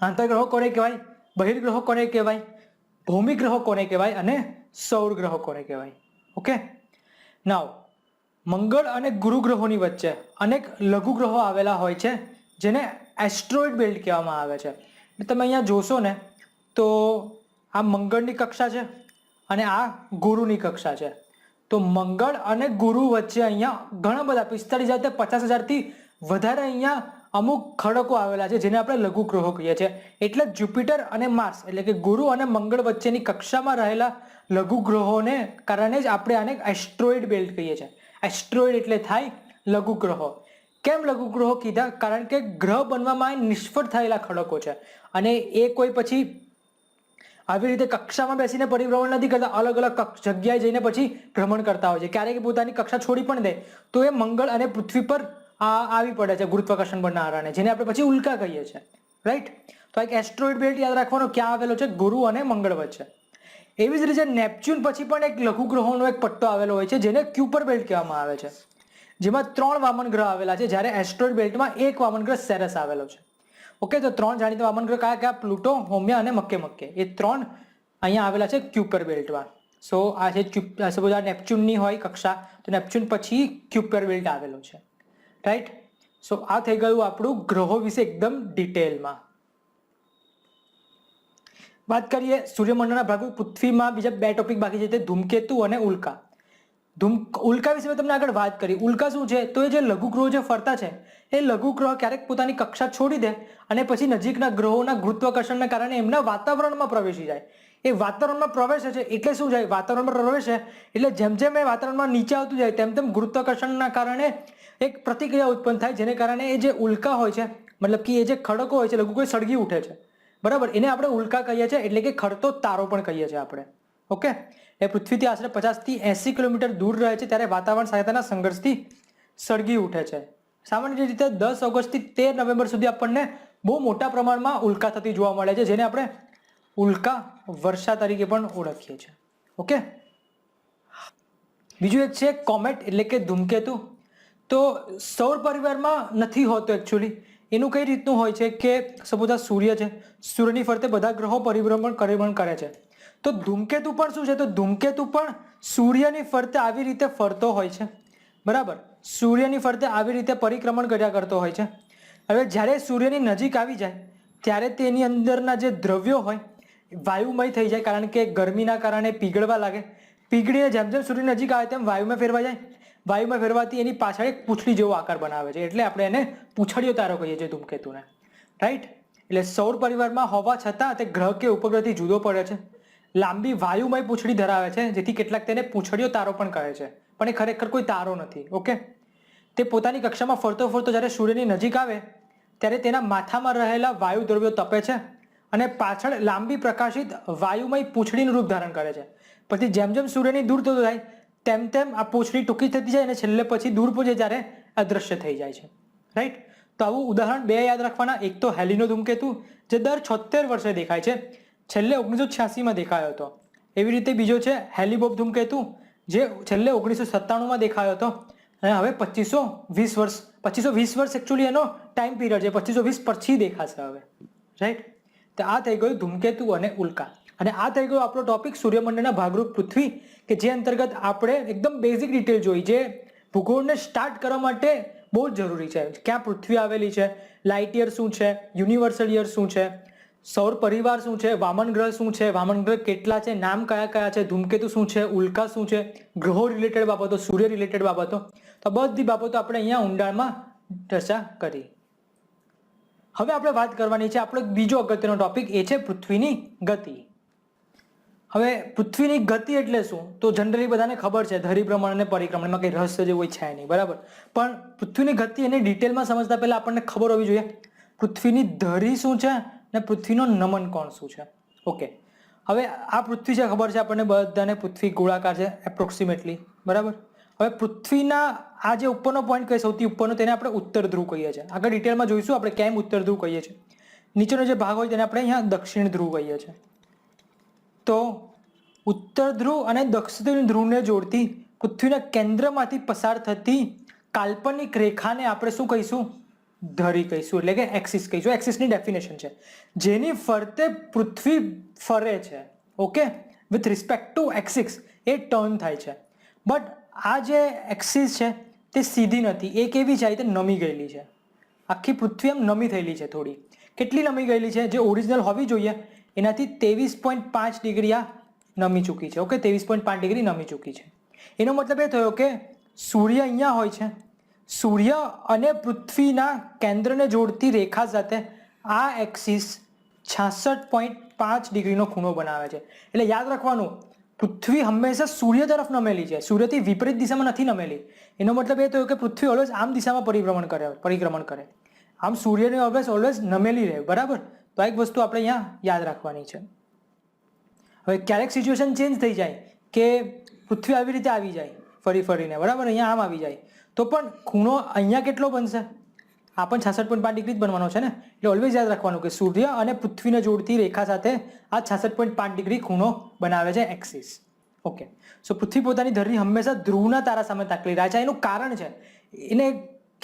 આંતરગ્રહો કોને કહેવાય, બહિર્ગ્રહો કોને કહેવાય, ભૌમિક ગ્રહો કોને કહેવાય અને સૌર ગ્રહો કોને કહેવાય. ઓકે, નાઉ મંગળ અને ગુરુ ગ્રહોની વચ્ચે અનેક લઘુ ગ્રહો આવેલા હોય છે જેને એસ્ટ્રોઇડ બેલ્ટ કહેવામાં આવે છે. તમે અહીંયા જોશો ને તો આ મંગળની કક્ષા છે અને આ ગુરુની કક્ષા છે. તો મંગળ અને ગુરુ વચ્ચે અહીંયા ઘણા બધા 45,000 થી 50,000 વધારે અહીંયા અમુક ખડકો આવેલા છે જેને આપણે લઘુ ગ્રહો કહીએ છીએ. એટલે જુપિટર અને માર્સ એટલે કે ગુરુ અને મંગળ વચ્ચેની કક્ષામાં રહેલા લઘુ ગ્રહોને કારણે જ આપણે આને એસ્ટ્રોઇડ બેલ્ટ કહીએ છીએ. એસ્ટ્રોઇડ એટલે થાય લઘુ ગ્રહો. કેમ લઘુ ગ્રહો કીધા? કારણ કે ગ્રહ બનવામાં નિષ્ફળ થયેલા ખડકો છે અને એ કોઈ પછી આવી રીતે કક્ષામાં બેસીને પરિભ્રમણ નથી કરતા, અલગ અલગ જગ્યાએ જઈને પછી ભ્રમણ કરતા હોય છે. ક્યારેક પોતાની કક્ષા છોડી પણ દે તો એ મંગળ અને પૃથ્વી પર આવી પડે છે ગુરુત્વાકર્ષણ બળના કારણે, જેને આપણે પછી ઉલ્કા કહીએ છીએ. રાઈટ, તો એક એસ્ટ્રોઇડ બેલ્ટ યાદ રાખવાનો ક્યાં આવેલો છે? ગુરુ અને મંગળ વચ્ચે. એવી જ રીતે નેપચ્યુન પછી પણ એક લઘુગ્રહોનો એક પટ્ટો આવેલો હોય છે જેને ક્યુપર બેલ્ટ કહેવામાં આવે છે, જેમાં 3 વામન ગ્રહ આવેલા છે, જ્યારે એસ્ટ્રોઇડ બેલ્ટમાં એક વામન ગ્રહ સેરસ આવેલો છે. ઓકે, તો 3 જાણીતા વામન ગ્રહ કયા કયા? પ્લુટો, હોમિયા અને મક્કે. એ 3 અહીંયા આવેલા છે ક્યુપર બેલ્ટમાં. સો આ છે સપોઝ આ નેપચ્યુનની હોય કક્ષા, તો નેપચ્યુન પછી ક્યુપર બેલ્ટ આવેલો છે, રાઈટ. સો આ થઈ ગયું આપણું ગ્રહો વિશે એકદમ ડિટેલમાં. વાત કરીએ સૂર્યમંડળના ભાગો. પૃથ્વીમાં બીજા 2 ટોપિક બાકી છે, તે ધૂમકેતુ અને ઉલ્કા. ઉલ્કા વિશે મેં તમને આગળ વાત કરી. ઉલ્કા શું છે? તો એ જે લઘુગ્રહો જે ફરતા છે, એ લઘુગ્રહ ક્યારેક પોતાની કક્ષા છોડી દે અને પછી નજીકના ગ્રહોના ગુરુત્વાકર્ષણના કારણે એમના વાતાવરણમાં પ્રવેશી જાય. એ વાતાવરણમાં પ્રવેશે છે એટલે શું જાય? વાતાવરણમાં પ્રવેશે એટલે જેમ જેમ એ વાતાવરણમાં નીચે આવતું જાય તેમ તેમ ગુરુત્વાકર્ષણના કારણે એક પ્રતિક્રિયા ઉત્પન્ન થાય, જેને કારણે એ જે ઉલ્કા હોય છે, મતલબ કે એ જે ખડકો હોય છે લઘુગ્રહ સળગી ઉઠે છે, બરાબર. એને આપણે ઉલ્કા કહીએ છીએ, એટલે કે ખડતો તારો પણ કહીએ છીએ આપણે. ઓકે, એ પૃથ્વીથી આશરે 50 થી 80 કિલોમીટર દૂર રહે છે ત્યારે વાતાવરણ સાથેના સંઘર્ષથી સળગી ઉઠે છે. સામાન્ય રીતે 10 ઓગસ્ટથી 13 નવેમ્બર સુધી આપણને બહુ મોટા પ્રમાણમાં ઉલ્કા થતી જોવા મળે છે, જેને આપણે ઉલ્કા વર્ષા તરીકે પણ ઓળખીએ છીએ. ઓકે, બીજું એક છે કોમેટ એટલે કે ધૂમકેતુ. તો સૌર પરિવારમાં નથી હોતો એકચ્યુઅલી. એનું કઈ રીતનું હોય છે કે સપોઝ આ સૂર્ય છે, સૂર્યની ફરતે બધા ગ્રહો પરિભ્રમણ કરે છે. તો ધૂમકેતુ પણ શું છે? તો ધૂમકેતુ પણ સૂર્યની ફરતે આવી રીતે ફરતો હોય છે, બરાબર. સૂર્યની ફરતે આવી રીતે પરિક્રમણ કર્યા કરતો હોય છે. હવે જ્યારે સૂર્યની નજીક આવી જાય ત્યારે તેની અંદરના જે દ્રવ્યો હોય વાયુમય થઈ જાય, કારણ કે ગરમીના કારણે પીગળવા લાગે. પીગળીને જેમ જેમ સૂર્યની નજીક આવે તેમ વાયુમાં ફેરવાઈ જાય. વાયુમાં ફેરવાથી એની પાછળ એક પૂંછડી જેવો આકાર બનાવે છે, એટલે આપણે એને પૂંછડીયો તારો કહીએ છીએ ધૂમકેતુને, રાઈટ. એટલે સૌર પરિવારમાં હોવા છતાં તે ગ્રહ કે ઉપગ્રહથી જુદો પડે છે. લાંબી વાયુમય પૂંછડી ધરાવે છે, જેથી કેટલાક તેને પૂંછડીયો તારો પણ કહે છે, પણ એ ખરેખર કોઈ તારો નથી. ઓકે, તે પોતાની કક્ષામાં ફરતો ફરતો જ્યારે સૂર્યની નજીક આવે ત્યારે તેના માથામાં રહેલા વાયુ દ્રવ્યો તપે છે અને પાછળ લાંબી પ્રકાશિત વાયુમય પૂંછડીનું રૂપ ધારણ કરે છે. પછી જેમ જેમ સૂર્યની દૂર થતો જાય તેમ તેમ આ પૂંછડી ટૂંકી થતી જાય અને છેલ્લે પછી દૂર પહોંચે જ્યારે અદૃશ્ય થઈ જાય છે, રાઈટ. તો આવું ઉદાહરણ 2 યાદ રાખવાના. એક તો હેલીનો ધૂમકેતુ જે દર 76 વર્ષે દેખાય છે, છેલ્લે 1986માં દેખાયો હતો. એવી રીતે બીજો છે હેલીબોબ ધૂમકેતુ જે છેલ્લે 1997માં દેખાયો હતો અને હવે 2520 વર્ષ એકચ્યુઅલી એનો ટાઈમ પીરિયડ છે, 2520 પછી દેખાશે હવે, રાઈટ. તો આ થઈ ગયું ધૂમકેતુ અને ઉલ્કા. અને આ થઈ ગયો આપણો ટોપિક સૂર્યમંડળના ભાગરૂપ પૃથ્વી, કે જે અંતર્ગત આપણે એકદમ બેઝિક ડિટેલ જોઈ, જે ભૂગોળને સ્ટાર્ટ કરવા માટે બહુ જ જરૂરી છે. ક્યાં પૃથ્વી આવેલી છે, લાઇટ યર શું છે, યુનિવર્સલ યર શું છે, સૌર પરિવાર શું છે, વામન ગ્રહ શું છે, વામન ગ્રહ કેટલા છે, નામ કયા કયા છે, ધૂમકેતુ શું છે, ઉલ્કા શું છે, ગ્રહો રિલેટેડ બાબતો, સૂર્ય રિલેટેડ બાબતો, તો બધી બાબતો આપણે અહીંયા ઊંડાણમાં ચર્ચા કરી. હવે આપણે વાત કરવાની છે આપણો બીજો અગત્યનો ટોપિક, એ છે પૃથ્વીની ગતિ. હવે પૃથ્વીની ગતિ એટલે શું? તો જનરલી બધાને ખબર છે, ધરીભ્રમણ અને પરિક્રમણમાં કંઈ રહસ્ય જેવું હોય છે નહીં, બરાબર. પણ પૃથ્વીની ગતિ એને ડિટેલમાં સમજતા પહેલા આપણને ખબર હોવી જોઈએ પૃથ્વીની ધરી શું છે અને પૃથ્વીનો નમન કોણ શું છે. ઓકે, હવે આ પૃથ્વી છે, ખબર છે આપણને બધાને, પૃથ્વી ગોળાકાર છે એપ્રોક્સિમેટલી, બરાબર. હવે પૃથ્વીના આ જે ઉપરનો પોઈન્ટ કહીએ સૌથી ઉપરનો, તેને આપણે ઉત્તર ધ્રુવ કહીએ છીએ. આગળ ડિટેલમાં જોઈશું આપણે કેમ ઉત્તર ધ્રુવ કહીએ છીએ. નીચેનો જે ભાગ હોય તેને આપણે અહીંયા દક્ષિણ ધ્રુવ કહીએ છીએ. તો ઉત્તર ધ્રુવ અને દક્ષિણ ધ્રુવને જોડતી પૃથ્વીના કેન્દ્રમાંથી પસાર થતી કાલ્પનિક રેખાને આપણે શું કહીશું? ધરી કહીશું, એટલે કે એક્સિસ કહીશું. એક્સિસની ડેફિનેશન છે જેની ફરતે પૃથ્વી ફરે છે. Okay, with respect to axis A turn થાય છે. બટ આ જે એક્સિસ છે તે સીધી નથી, એ કેવી છે? તે નમી ગયેલી છે. આખી પૃથ્વી એમ નમી થયેલી છે થોડી. કેટલી નમી ગયેલી છે? જે ઓરિજિનલ હોવી જોઈએ એનાથી 23.5 ડિગ્રી આ નમી ચૂકી છે. ઓકે, 23.5 ડિગ્રી નમી ચૂકી છે. એનો મતલબ એ થયો કે સૂર્ય અહીંયા હોય છે, સૂર્ય અને પૃથ્વીના કેન્દ્રને જોડતી રેખા સાથે આ એક્સિસ 66.5 ડિગ્રીનો ખૂણો બનાવે છે. એટલે યાદ રાખવાનું, પૃથ્વી હંમેશા સૂર્ય તરફ નમેલી છે, સૂર્યથી વિપરીત દિશામાં નથી નમેલી. એનો મતલબ એ થયો કે પૃથ્વી ઓલવેઝ આમ દિશામાં પરિક્રમણ કરે, આમ સૂર્યને ઓલવેઝ નમેલી રહે, બરાબર. તો આ એક વસ્તુ આપણે અહીંયા યાદ રાખવાની છે. હવે ક્યારેક સિચ્યુએશન ચેન્જ થઈ જાય કે પૃથ્વી આવી રીતે આવી જાય ફરીને, બરાબર, અહીંયા આમ આવી જાય, તો પણ ખૂણો અહીંયા કેટલો બનશે? આ પણ 66.5 ડિગ્રી જ બનવાનો છે ને, એટલે ઓલવેઝ યાદ રાખવાનું કે સૂર્ય અને પૃથ્વીને જોડતી રેખા સાથે આ 66.5 ડિગ્રી ખૂણો બનાવે છે એક્સિસ. ઓકે, સો પૃથ્વી પોતાની ધરી હંમેશા ધ્રુવના તારા સામે તાકેલી રહે છે. એનું કારણ છે, એને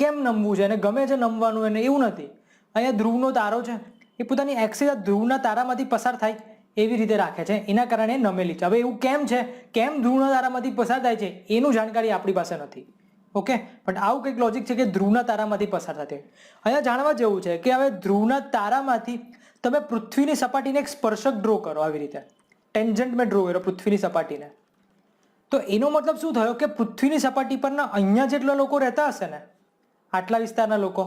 કેમ નમવું છે, એને ગમે છે નમવાનું, એને એવું નથી. અહીંયા ધ્રુવનો તારો છે, એ પોતાની એક્સિસ આ ધ્રુવના તારામાંથી પસાર થાય એવી રીતે રાખે છે, એના કારણે નમેલી છે. હવે એવું કેમ છે, કેમ ધ્રુવના તારામાંથી પસાર થાય છે એનું જાણકારી આપણી પાસે નથી. ઓકે, પણ આવું કંઈક લોજિક છે કે ધ્રુવના તારામાંથી પસાર થતી. અહીંયા જાણવા જેવું છે કે હવે ધ્રુવના તારામાંથી તમે પૃથ્વીની સપાટીને એક સ્પર્શક ડ્રો કરો, આવી રીતે ટેન્જન્ટ મેં ડ્રો કર્યો પૃથ્વીની સપાટીને. તો એનો મતલબ શું થયો કે પૃથ્વીની સપાટી પરના અહીંયા જેટલા લોકો રહેતા હશે ને, આટલા વિસ્તારના લોકો,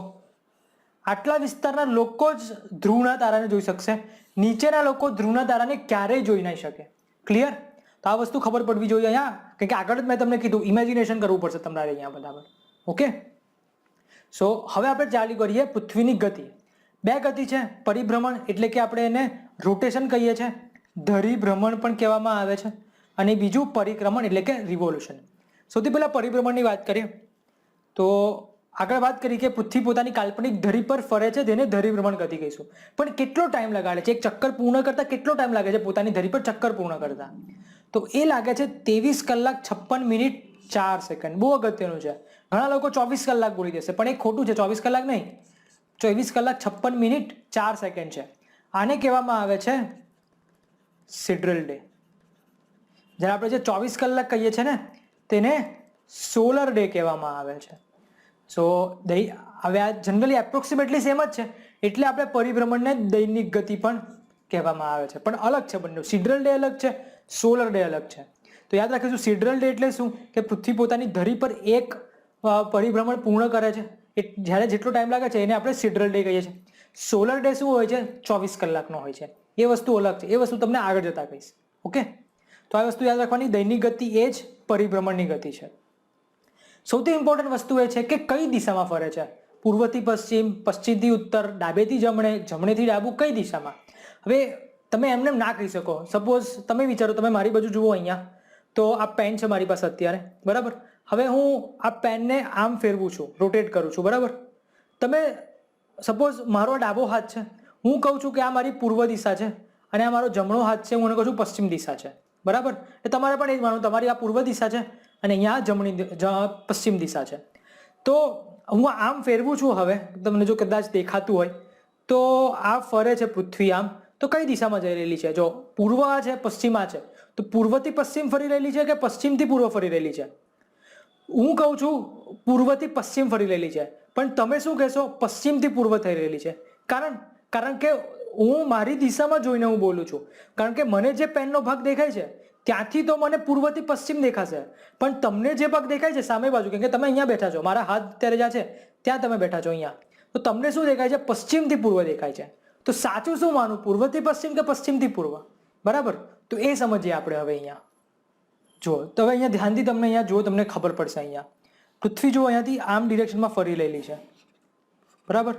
આટલા વિસ્તારના લોકો જ ધ્રુવના તારાને જોઈ શકશે. નીચેના લોકો ધ્રુવના તારાને ક્યારેય જોઈ નહીં શકે. ક્લિયર? તો આ વસ્તુ ખબર પડવી જોઈએ અહીંયા, કારણ કે આગળ જ મેં તમને કીધું ઇમેજિનેશન કરવું પડશે તમારે અહીંયા બરાબર. ઓકે, સો હવે આપણે ચાલુ કરીએ પૃથ્વીની ગતિ. બે ગતિ છે, પરિભ્રમણ એટલે કે આપણે એને રોટેશન કહીએ છીએ, ધરીભ્રમણ પણ કહેવામાં આવે છે, અને બીજું પરિક્રમણ એટલે કે રિવોલ્યુશન. સૌથી પહેલા પરિભ્રમણની વાત કરીએ તો આગળ વાત કરી કે પૃથ્વી પોતાની કાલ્પનિક ધરી પર ફરે છે, જેને ધરીભ્રમણ ગતિ કહીશું. પણ કેટલો ટાઈમ લગાડે છે, એક ચક્કર પૂર્ણ કરતા કેટલો ટાઈમ લાગે છે પોતાની ધરી પર ચક્કર પૂર્ણ કરતા? તો એ લાગે છે 23 કલાક 56 મિનિટ 4 સેકન્ડ. બહુ અગત્યનું છે. ઘણા લોકો 24 કલાક બોલી દેશે, પણ એ ખોટું છે. 24 કલાક નહીં, 24 કલાક 56 મિનિટ 4 સેકન્ડ છે. આને કહેવામાં આવે છે સિડરલ ડે. જ્યારે આપણે જે 24 કલાક કહીએ છીએ ને, તેને સોલર ડે કહેવામાં આવે છે. સો હવે આ જનરલી એપ્રોક્સિમેટલી સેમ જ છે, એટલે આપણે પરિભ્રમણને દૈનિક ગતિ પણ કહેવામાં આવે છે. પણ અલગ છે બંને. સિડરલ ડે અલગ છે, સોલર ડે અલગ છે. તો યાદ રાખીશું, સિડરલ ડે એટલે શું કે પૃથ્વી પોતાની ધરી પર એક પરિભ્રમણ પૂર્ણ કરે છે, જ્યારે જેટલો ટાઈમ લાગે છે એને આપણે સિડરલ ડે કહીએ છીએ. સોલર ડે શું હોય છે? 24 કલાકનો હોય છે. એ વસ્તુ અલગ છે, એ વસ્તુ તમને આગળ જતા કહીશ. ઓકે, તો આ વસ્તુ યાદ રાખવાની, દૈનિક ગતિ એ જ પરિભ્રમણની ગતિ છે. સૌથી ઇમ્પોર્ટન્ટ વસ્તુ એ છે કે કઈ દિશામાં ફરે છે. પૂર્વથી પશ્ચિમ, પશ્ચિમથી ઉત્તર, ડાબેથી જમણે, જમણેથી ડાબું, કઈ દિશામાં? હવે તમે એમને ના કહી શકો. સપોઝ તમે વિચારો, તમે મારી બાજુ જુઓ અહીંયા, તો આ પેન છે મારી પાસે અત્યારે, બરાબર. હવે હું આ પેનને આમ ફેરવું છું, રોટેટ કરું છું, બરાબર. તમે સપોઝ મારો ડાબો હાથ છે, હું કહું છું કે આ મારી પૂર્વ દિશા છે, અને આ મારો જમણો હાથ છે, હું કહું છું પશ્ચિમ દિશા છે, બરાબર. એ તમારે પણ એ જ માનવું, તમારી આ પૂર્વ દિશા છે અને અહીંયા પશ્ચિમ દિશા છે. તો હું આમ ફેરવું છું. હવે તમને જો કદાચ દેખાતું હોય તો આ ફરે છે પૃથ્વી આમ, તો કઈ દિશામાં જઈ રહેલી છે? જો પૂર્વ આ છે, પશ્ચિમ આ છે, તો પૂર્વથી પશ્ચિમ ફરી રહેલી છે કે પશ્ચિમથી પૂર્વ ફરી રહેલી છે? હું કહું છું પૂર્વથી પશ્ચિમ ફરી રહેલી છે, પણ તમે શું કહેશો? પશ્ચિમથી પૂર્વ થઈ રહેલી છે. કારણ કે હું મારી દિશામાં જોઈને હું બોલું છું. કારણ કે મને જે પેનનો ભાગ દેખાય છે ત્યાંથી તો મને પૂર્વથી પશ્ચિમ દેખાશે, પણ તમને જે ભાગ દેખાય છે સામે બાજુ, કેમ કે તમે અહીંયા બેઠા છો, મારા હાથ અત્યારે જ્યાં છે ત્યાં તમે બેઠા છો અહીંયા, તો તમને શું દેખાય છે? પશ્ચિમથી પૂર્વ દેખાય છે. તો સાચું શું માનું, પૂર્વથી પશ્ચિમ કે પશ્ચિમથી પૂર્વ? બરાબર. તો એ સમજીએ આપણે હવે અહીંયા. જુઓ તો હવે અહીંયા ધ્યાનથી તમને અહીંયા જુઓ, તમને ખબર પડશે. અહીંયા પૃથ્વી જુઓ અહીંયાથી આમ ડિરેક્શનમાં ફરી રહેલી છે, બરાબર.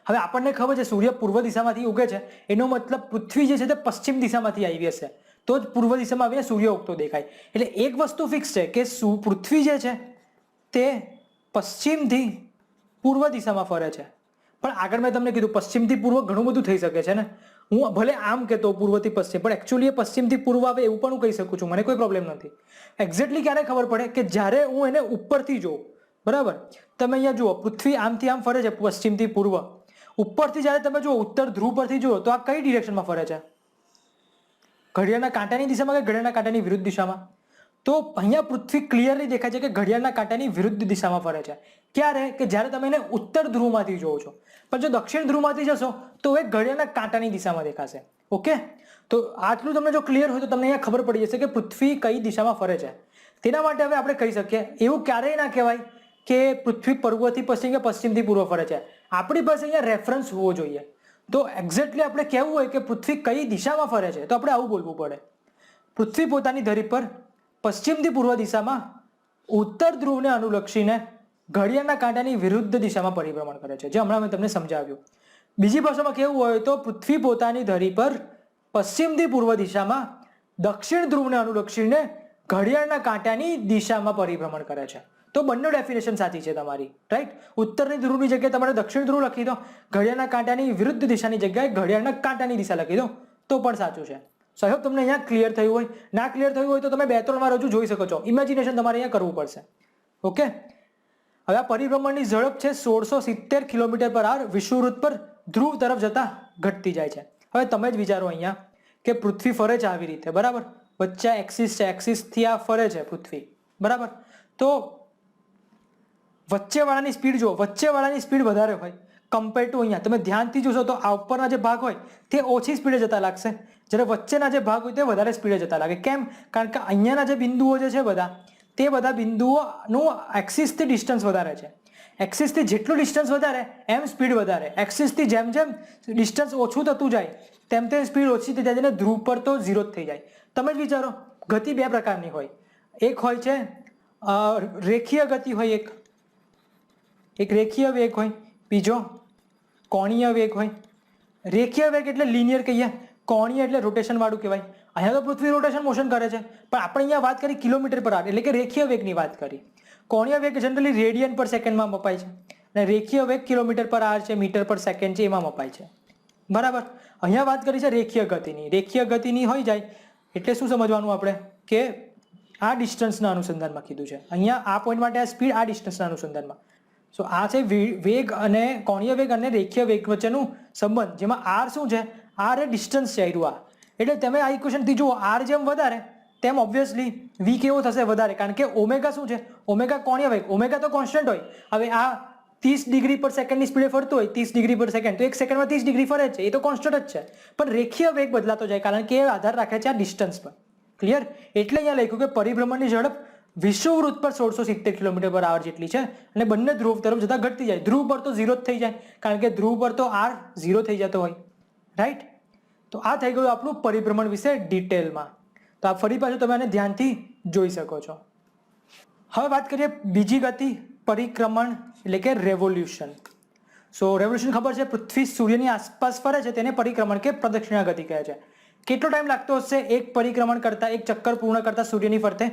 હવે આપણને ખબર છે સૂર્ય પૂર્વ દિશામાંથી ઉગે છે, એનો મતલબ પૃથ્વી જે છે તે પશ્ચિમ દિશામાંથી આવી હશે, તો જ પૂર્વ દિશામાં આવીને સૂર્ય ઉગતો દેખાય. એટલે એક વસ્તુ ફિક્સ છે કે પૃથ્વી જે છે તે પશ્ચિમથી પૂર્વ દિશામાં ફરે છે. પણ આગળ મેં તમને કીધું પશ્ચિમથી પૂર્વ ઘણું બધું થઈ શકે છે ને. હું ભલે આમ કહેતો પૂર્વથી પશ્ચિમ, પણ એકચ્યુઅલી એ પશ્ચિમથી પૂર્વ આવે એવું પણ હું કહી શકું છું, મને કોઈ પ્રોબ્લેમ નથી. એક્ઝેક્ટલી ક્યારે ખબર પડે કે જ્યારે હું એને ઉપરથી જોઉં, બરાબર. તમે અહીંયા જુઓ, પૃથ્વી આમથી આમ ફરે છે પશ્ચિમથી પૂર્વ. ઉપરથી જ્યારે તમે જુઓ, ઉત્તર ધ્રુવ પરથી જુઓ, તો આ કઈ ડિરેક્શનમાં ફરે છે? ઘડિયાળના કાંટાની દિશામાં કે ઘડિયાળના કાંટાની વિરુદ્ધ દિશામાં? તો અહીંયા પૃથ્વી ક્લિયરલી દેખાય છે કે ઘડિયાળના કાંટાની વિરુદ્ધ દિશામાં ફરે છે. ક્યારે? કે જ્યારે તમે એને ઉત્તર ધ્રુવમાંથી જોવો છો. પણ જો દક્ષિણ ધ્રુવમાંથી જશો તો એ ઘડિયાળના કાંટાની દિશામાં દેખાશે. ઓકે, તો આટલું તમને જો ક્લિયર હોય તો તમને અહીંયા ખબર પડી જશે કે પૃથ્વી કઈ દિશામાં ફરે છે. તેના માટે હવે આપણે કહી શકીએ, એવું ક્યારેય ના કહેવાય કે પૃથ્વી પૂર્વથી પશ્ચિમ કે પશ્ચિમથી પૂર્વ ફરે છે. આપણી પાસે અહીંયા રેફરન્સ હોવો જોઈએ. તો એક્ઝેક્ટલી આપણે કહેવું હોય કે પૃથ્વી કઈ દિશામાં ફરે છે, તો આપણે આવું બોલવું પડે. પૃથ્વી પોતાની ધરી પર પશ્ચિમથી પૂર્વ દિશામાં ઉત્તર ધ્રુવને અનુલક્ષીને ઘડિયાળના કાંટાની વિરુદ્ધ દિશામાં પરિભ્રમણ કરે છે, જે હમણાં મેં તમને સમજાવ્યું. બીજી ભાષામાં કહેવું હોય તો પૃથ્વી પોતાની ધરી પર પશ્ચિમથી પૂર્વ દિશામાં દક્ષિણ ધ્રુવને અનુલક્ષીને ઘડિયાળના કાંટાની દિશામાં પરિભ્રમણ કરે છે. તો બંને ડેફિનેશન સાચી છે તમારી, રાઈટ. ઉત્તરની ધ્રુવની જગ્યાએ તમારે દક્ષિણ ધ્રુવ લખી દો, ઘડિયાળના કાંટાની વિરુદ્ધ દિશાની જગ્યાએ ઘડિયાળના કાંટાની દિશા લખી દો તો પણ સાચું છે. સો આઈ હોપ તમને અહીંયા ક્લિયર થયું હોય. ના ક્લિયર થયું હોય તો તમે 2-3 વાર હજુ જોઈ શકો છો. ઇમેજિનેશન તમારે અહીંયા કરવું પડશે. ઓકે. હવે આ પરિભ્રમણની ઝડપ છે 1670 કિલોમીટર પર આર વિષુવવૃત્ત પર ધ્રુવ તરફ જતા ઘટતી જાય છે. હવે તમે જ વિચારો અહીંયા કે પૃથ્વી ફરે છે આવી રીતે, બરાબર. વચ્ચે એક્સિસ છે, એક્સિસથી આ ફરે છે પૃથ્વી, બરાબર. તો વચ્ચેવાળાની સ્પીડ જુઓ, વચ્ચેવાળાની સ્પીડ વધારે હોય કમ્પેર ટુ અહીંયા. તમે ધ્યાનથી જોશો તો આ ઉપરના જે ભાગ હોય તે ઓછી સ્પીડે જતા લાગશે, જ્યારે વચ્ચેના જે ભાગ હોય તે વધારે સ્પીડે જતા લાગે. કેમ? કારણ કે અહીંયાના જે બિંદુઓ જે છે બધા, તે બધા બિંદુઓનું એક્સિસથી ડિસ્ટન્સ વધારે છે. એક્સિસથી જેટલું ડિસ્ટન્સ વધારે એમ સ્પીડ વધારે. એક્સિસથી જેમ જેમ ડિસ્ટન્સ ઓછું થતું જાય તેમ તેમ સ્પીડ ઓછી થઈ જાય અને ધ્રુવ પર તો 0 જ થઈ જાય. તમે જ વિચારો, ગતિ 2 પ્રકારની હોય. એક હોય છે રેખીય ગતિ હોય, એક રેખીય વેગ હોય, બીજો કોણીય વેગ હોય. રેખીય વેગ એટલે લિનિયર કહીએ, કોણીય એટલે રોટેશન વાળું કહેવાય. અહીંયા તો પૃથ્વી રોટેશન મોશન કરે છે, પણ આપણે અહીંયા વાત કરી કિલોમીટર પર આર એટલે કે રેખીય વેગની વાત કરી. કોણીય વેગ જનરલી રેડિયન પર સેકન્ડમાં મપાય છે અને રેખીય વેગ કિલોમીટર પર આર છે, મીટર પર સેકન્ડ છે, એમાં મપાય છે, બરાબર. અહીંયા વાત કરી છે રેખીય ગતિની. રેખીય ગતિની હોઈ જાય એટલે શું સમજવાનું આપણે કે આ ડિસ્ટન્સના અનુસંધાનમાં કીધું છે. અહીંયા આ પોઈન્ટ માટે આ સ્પીડ આ ડિસ્ટન્સના અનુસંધાનમાં. સો આ છે વેગ અને કોણીય વેગ અને રેખીય વેગ વચ્ચેનું સંબંધ, જેમાં આર શું છે? આર એ ડિસ્ટન્સ છે આ. એટલે તમે આ ઇક્વેશનથી જુઓ, આર જેમ વધારે તેમ ઓબ્વિયસલી વી કેવો થશે? વધારે. કારણ કે ઓમેગા શું છે? ઓમેગા કોણીય વેગ. ઓમેગા તો કોન્સ્ટન્ટ હોય. હવે આ 30 ડિગ્રી પર સેકન્ડની સ્પીડે ફરતું હોય, 30 ડિગ્રી પર સેકન્ડ, તો 1 સેકન્ડમાં 30 ડિગ્રી ફરે છે, એ તો કોન્સ્ટન્ટ જ છે. પણ રેખીય વેગ બદલાતો જાય કારણ કે એ આધાર રાખે છે આ ડિસ્ટન્સ પર. ક્લિયર? એટલે અહીંયા લખ્યું કે પરિભ્રમણની ઝડપ વિષુવવૃત્ત પર 1670 કિલોમીટર પર આવર જેટલી છે અને બંને ધ્રુવ તરફ જતા ઘટતી જાય. ધ્રુવ પર તો 0 જ થઈ જાય કારણ કે ધ્રુવ પર તો આર 0 થઈ જતો હોય, રાઈટ. તો આ થઈ ગયું આપણું પરિભ્રમણ વિશે ડિટેલમાં. તો આ ફરી પાછું તમે આને ધ્યાનથી જોઈ શકો છો. હવે વાત કરીએ બીજી ગતિ, પરિક્રમણ એટલે કે રેવોલ્યુશન. સો રેવોલ્યુશન ખબર છે, પૃથ્વી સૂર્યની આસપાસ ફરે છે તેને પરિક્રમણ કે પ્રદક્ષિણા ગતિ કહે છે. કેટલો ટાઈમ લાગતો હશે એક પરિક્રમણ કરતા, એક ચક્કર પૂર્ણ કરતા સૂર્યની ફરતે?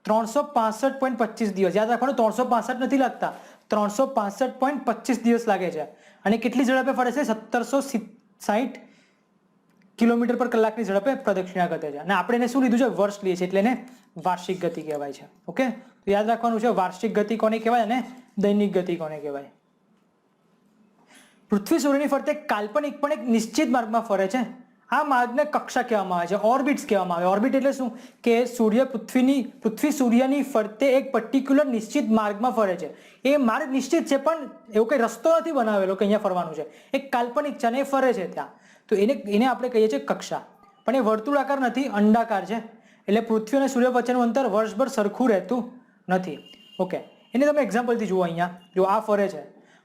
365.25 દિવસ. યાદ રાખવાનું, 365 નથી લાગતા, 365.25 દિવસ લાગે છે. અને કેટલી ઝડપે ફરે છે? 1760 કિલોમીટર પર કલાકની ઝડપે પ્રદક્ષિણા ગતે છે. અને આપણે એને શું લીધું છે? વર્ષ લઈએ છીએ એટલે એને વાર્ષિક ગતિ કહેવાય છે. ઓકે, તો યાદ રાખવાનું છે વાર્ષિક ગતિ કોને કહેવાય અને દૈનિક ગતિ કોને કહેવાય. પૃથ્વી સૂર્યની ફરતે કાલ્પનિક પણ એક નિશ્ચિત માર્ગમાં ફરે છે. આ માર્ગને કક્ષા કહેવામાં આવે છે, ઓર્બિટ્સ કહેવામાં આવે. ઓર્બિટ એટલે શું? કે પૃથ્વી સૂર્યની ફરતે એક પર્ટિક્યુલર નિશ્ચિત માર્ગમાં ફરે છે. એ માર્ગ નિશ્ચિત છે પણ એવો કઈ રસ્તો નથી બનાવેલો કે અહીંયા ફરવાનું છે. એક કાલ્પનિક છે અને એ ફરે છે ત્યાં. તો એને આપણે કહીએ છીએ કક્ષા. પણ એ વર્તુળાકાર નથી, અંડાકાર છે. એટલે પૃથ્વી અને સૂર્ય વચ્ચેનું અંતર વર્ષભર સરખું રહેતું નથી. ઓકે, એને તમે એક્ઝામ્પલથી જુઓ. અહીંયા જો આ ફરે છે.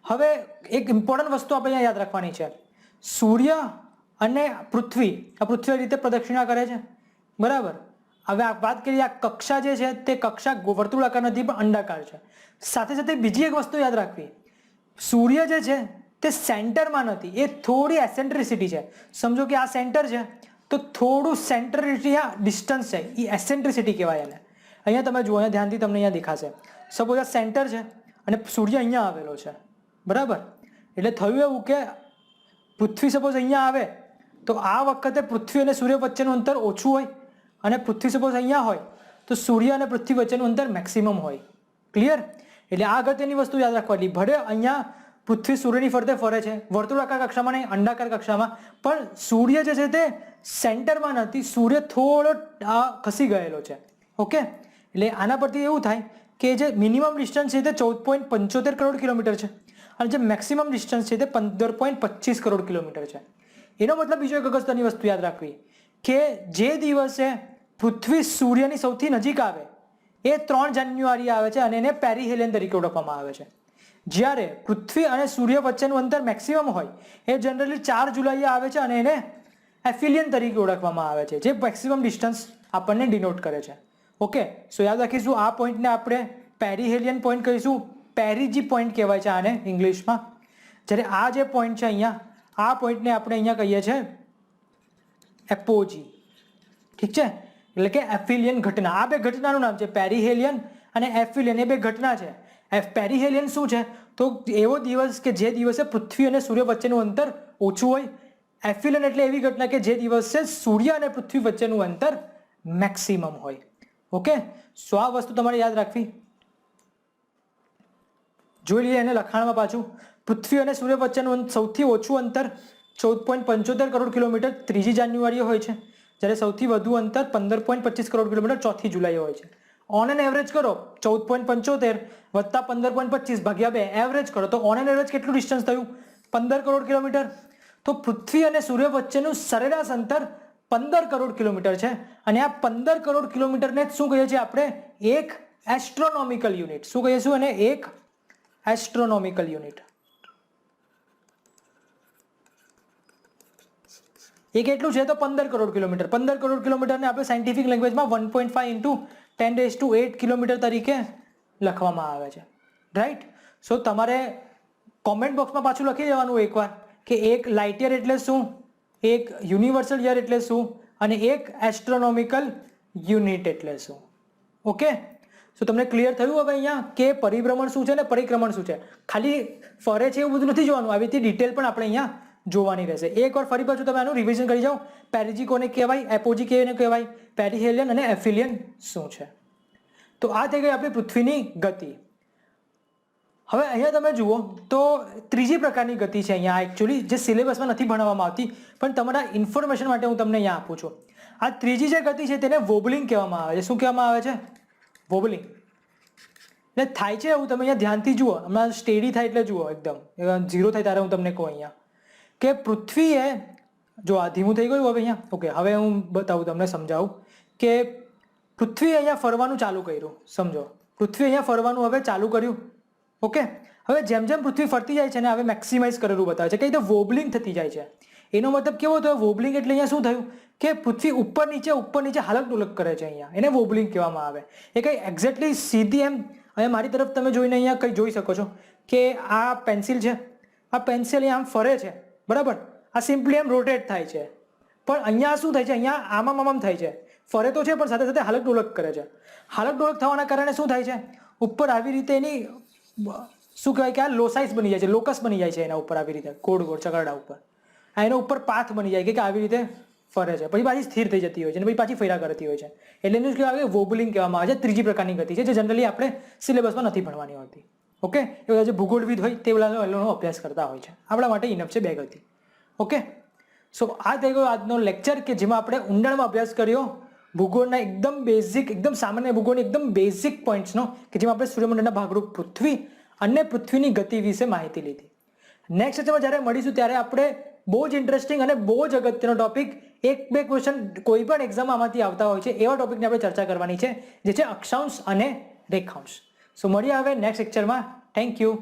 હવે એક ઇમ્પોર્ટન્ટ વસ્તુ આપણે અહીંયા યાદ રાખવાની છે. સૂર્ય અને પૃથ્વી, આ પૃથ્વી રીતે પ્રદક્ષિણા કરે છે, બરાબર. હવે આ વાત કરીએ, આ કક્ષા જે છે તે કક્ષા વર્તુળાકાર નથી પણ અંડાકાર છે. સાથે સાથે બીજી એક વસ્તુ યાદ રાખવી, સૂર્ય જે છે તે સેન્ટરમાં નથી, એ થોડી એસેન્ટ્રિસિટી છે. સમજો કે આ સેન્ટર છે તો થોડું સેન્ટ્રિસિટી આ ડિસ્ટન્સ છે, એ એસેન્ટ્રિસિટી કહેવાય એને. અહીંયા તમે જુઓ, અહીંયા ધ્યાનથી તમને અહીંયા દેખાશે. સપોઝ આ સેન્ટર છે અને સૂર્ય અહીંયા આવેલો છે, બરાબર. એટલે થયું એવું કે પૃથ્વી સપોઝ અહીંયા આવે તો આ વખતે પૃથ્વી અને સૂર્ય વચ્ચેનું અંતર ઓછું હોય અને પૃથ્વી સપોઝ અહીંયા હોય તો સૂર્ય અને પૃથ્વી વચ્ચેનું અંતર મેક્સિમમ હોય. ક્લિયર? એટલે આ અગત્યની વસ્તુ યાદ રાખવાની. ભલે અહીંયા પૃથ્વી સૂર્યની ફરતે ફરે છે વર્તુળાકાર કક્ષામાં નહીં, અંડાકાર કક્ષામાં, પણ સૂર્ય જે છે તે સેન્ટરમાં નથી, સૂર્ય થોડો ખસી ગયેલો છે. ઓકે, એટલે આના પરથી એવું થાય કે જે મિનિમમ ડિસ્ટન્સ છે તે 14.75 કરોડ કિલોમીટર છે અને જે મેક્સિમમ ડિસ્ટન્સ છે તે 15.25 કરોડ કિલોમીટર છે. એનો મતલબ બીજો એક અગત્યની વસ્તુ યાદ રાખવી કે જે દિવસે પૃથ્વી સૂર્યની સૌથી નજીક આવે એ 3 જાન્યુઆરી આવે છે અને એને પેરીહેલિયન તરીકે ઓળખવામાં આવે છે. જ્યારે પૃથ્વી અને સૂર્ય વચ્ચેનું અંતર મેક્સિમમ હોય એ જનરલી 4 જુલાઈએ આવે છે અને એને એફિલિયન તરીકે ઓળખવામાં આવે છે, જે મેક્સિમમ ડિસ્ટન્સ આપણને ડિનોટ કરે છે. ઓકે, સો યાદ રાખીશું આ પોઈન્ટને આપણે પેરીહેલિયન પોઈન્ટ કહીશું. પેરીજી પોઈન્ટ કહેવાય છે આને ઇંગ્લિશમાં. જ્યારે આ જે પોઈન્ટ છે અહીંયા, આ પોઈન્ટને આપણે અહીંયા કહીએ છીએ એપોજી. ઠીક છે? એટલે કે એફિલિયન ઘટના. આ બે ઘટનાનું નામ છે, પેરીહેલિયન અને એફિલિયન, એ બે ઘટના છે. પેરીહેલિયન શું છે? તો એવો દિવસ કે જે દિવસે પૃથ્વી અને સૂર્ય વચ્ચેનું અંતર ઓછું હોય. એફિલિયન એટલે એવી ઘટના કે જે દિવસે સૂર્ય અને પૃથ્વી વચ્ચેનું અંતર મેક્સિમમ હોય. ઓકે, સો આ વસ્તુ તમારે યાદ રાખવી. જોઈ લઈએ એને લખાણમાં પાછું. પૃથ્વી અને સૂર્ય વચ્ચેનું સૌથી ઓછું અંતર 14.75 કરોડ કિલોમીટર 3 જાન્યુઆરીએ હોય છે, જ્યારે સૌથી વધુ અંતર 15.25 કરોડ કિલોમીટર 4 જુલાઈએ હોય છે. ઓન એન એવરેજ કરો 14.75 વત્તા 15.25 ભાગ્યા 2 એવરેજ કરો તો ઓન એન એવરેજ કેટલું ડિસ્ટન્સ થયું? 15 કરોડ કિલોમીટર. તો પૃથ્વી અને સૂર્ય વચ્ચેનું સરેરાશ અંતર 15 કરોડ કિલોમીટર છે, અને આ 15 કરોડ કિલોમીટરને શું કહીએ છીએ આપણે? એક એસ્ટ્રોનોમિકલ યુનિટ. શું કહીશું એને? એક એસ્ટ્રોનોમિકલ યુનિટ. એ કેટલું છે? તો 15 કરોડ કિલોમીટર. 15 કરોડ કિલોમીટરને આપણે સાયન્ટિફિક લેંગ્વેજમાં 1.5 ઇન્ટુ 10⁸ કિલોમીટર તરીકે લખવામાં આવે છે. રાઈટ? સો તમારે કોમેન્ટ બોક્સમાં પાછું લખી દેવાનું એકવાર કે એક લાઇટ યર એટલે શું, એક યુનિવર્સલ યર એટલે શું, અને એક એસ્ટ્રોનોમિકલ યુનિટ એટલે શું. ઓકે, સો તમને ક્લિયર થયું હવે અહીંયા કે પરિભ્રમણ શું છે ને પરિક્રમણ શું છે? ખાલી ફરે છે એવું બધું નથી જોવાનું, આવી રીતે ડિટેલ પણ આપણે અહીંયા જોવાની રહેશે. એકવાર ફરી પાછું તમે આનું રિવિઝન કરી જાઓ. પેરિજી કોને કહેવાય, એપોજી કોને કહેવાય, પેરીહેલિયન અને એફિલિયન શું છે. તો આ થઈ ગઈ આપણી પૃથ્વીની ગતિ. હવે અહીંયા તમે જુઓ તો ત્રીજી પ્રકારની ગતિ છે અહીંયા એકચ્યુઅલી, જે સિલેબસમાં નથી ભણાવવામાં આવતી, પણ તમારા ઇન્ફોર્મેશન માટે હું તમને અહીંયા આપું છું. આ ત્રીજી જે ગતિ છે તેને વોબલિંગ કહેવામાં આવે છે. શું કહેવામાં આવે છે? વોબલિંગ. એટલે થાય છે એવું, તમે અહીંયા ધ્યાનથી જુઓ. હમણાં સ્ટેડી થાય એટલે જુઓ, એકદમ 0 થાય ત્યારે હું તમને કહું અહીંયા કે પૃથ્વીએ, જો આ ધીમું થઈ ગયું હવે અહીંયા. ઓકે, હવે હું બતાવું તમને, સમજાવું કે પૃથ્વી અહીંયા ફરવાનું ચાલુ કર્યું. સમજો, પૃથ્વી અહીંયા ફરવાનું હવે ચાલુ કર્યું. ઓકે, હવે જેમ જેમ પૃથ્વી ફરતી જાય છે ને હવે મેક્સિમાઇઝ કરેલું બતાવે છે, કઈ રીતે વોબલિંગ થતી જાય છે. એનો મતલબ કેવો થયો? વોબલિંગ એટલે અહીંયા શું થયું કે પૃથ્વી ઉપર નીચે હાલક ડોલક કરે છે. અહીંયા એને વોબલિંગ કહેવામાં આવે. એ કઈ એક્ઝેક્ટલી સીધી એમ, અહીંયા મારી તરફ તમે જોઈને અહીંયા કઈ જોઈ શકો છો કે આ પેન્સિલ છે, આ પેન્સિલ અહીંયા આમ ફરે છે, બરાબર? આ સિમ્પલી એમ રોટેટ થાય છે, પણ અહીંયા શું થાય છે? અહીંયા આમ થાય છે. ફરે તો છે પણ સાથે સાથે હાલક ડોલક કરે છે. હાલક ડોલક થવાના કારણે શું થાય છે? ઉપર આવી રીતે એની શું કહેવાય કે આ લોસાઇસ બની જાય છે, લોકસ બની જાય છે એના ઉપર, આવી રીતે ગોળ ચકરડા ઉપર એના ઉપર પાથ બની જાય કે આવી રીતે ફરે છે, પછી પાછી સ્થિર થઈ જતી હોય છે અને પછી પાછી ફર્યા કરતી હોય છે. એટલે એનું કહેવાય કે વોબલિંગ કહેવામાં આવે છે. ત્રીજી પ્રકારની ગતિ છે જે જનરલી આપણે સિલેબસમાં નથી ભણવાની હોતી. ઓકે, એ બધા જે ભૂગોળવિદ હોય તે બધાનો અભ્યાસ કરતા હોય છે. આપણા માટે ઇનફ છે 2 ગતિ. ઓકે, સો આ થઈ ગયો આજનો લેક્ચર કે જેમાં આપણે ઊંડાણમાં અભ્યાસ કર્યો ભૂગોળના એકદમ બેઝિક, એકદમ સામાન્ય ભૂગોળની એકદમ બેઝિક પોઈન્ટ્સનો, કે જેમાં આપણે સૂર્યમંડળના ભાગરૂપ પૃથ્વી અને પૃથ્વીની ગતિ વિશે માહિતી લીધી. નેક્સ્ટ લેક્ચરમાં જ્યારે મળીશું ત્યારે આપણે બહુ જ ઇન્ટરેસ્ટિંગ અને બહુ જ અગત્યનો ટોપિક, 1-2 ક્વેશ્ચન કોઈ પણ એક્ઝામ આમાંથી આવતા હોય છે એવા ટોપિકની આપણે ચર્ચા કરવાની છે, જે છે અક્ષાંશ અને રેખાંશ. સો મળીએ હવે નેક્સ્ટ લેક્ચરમાં. Thank you.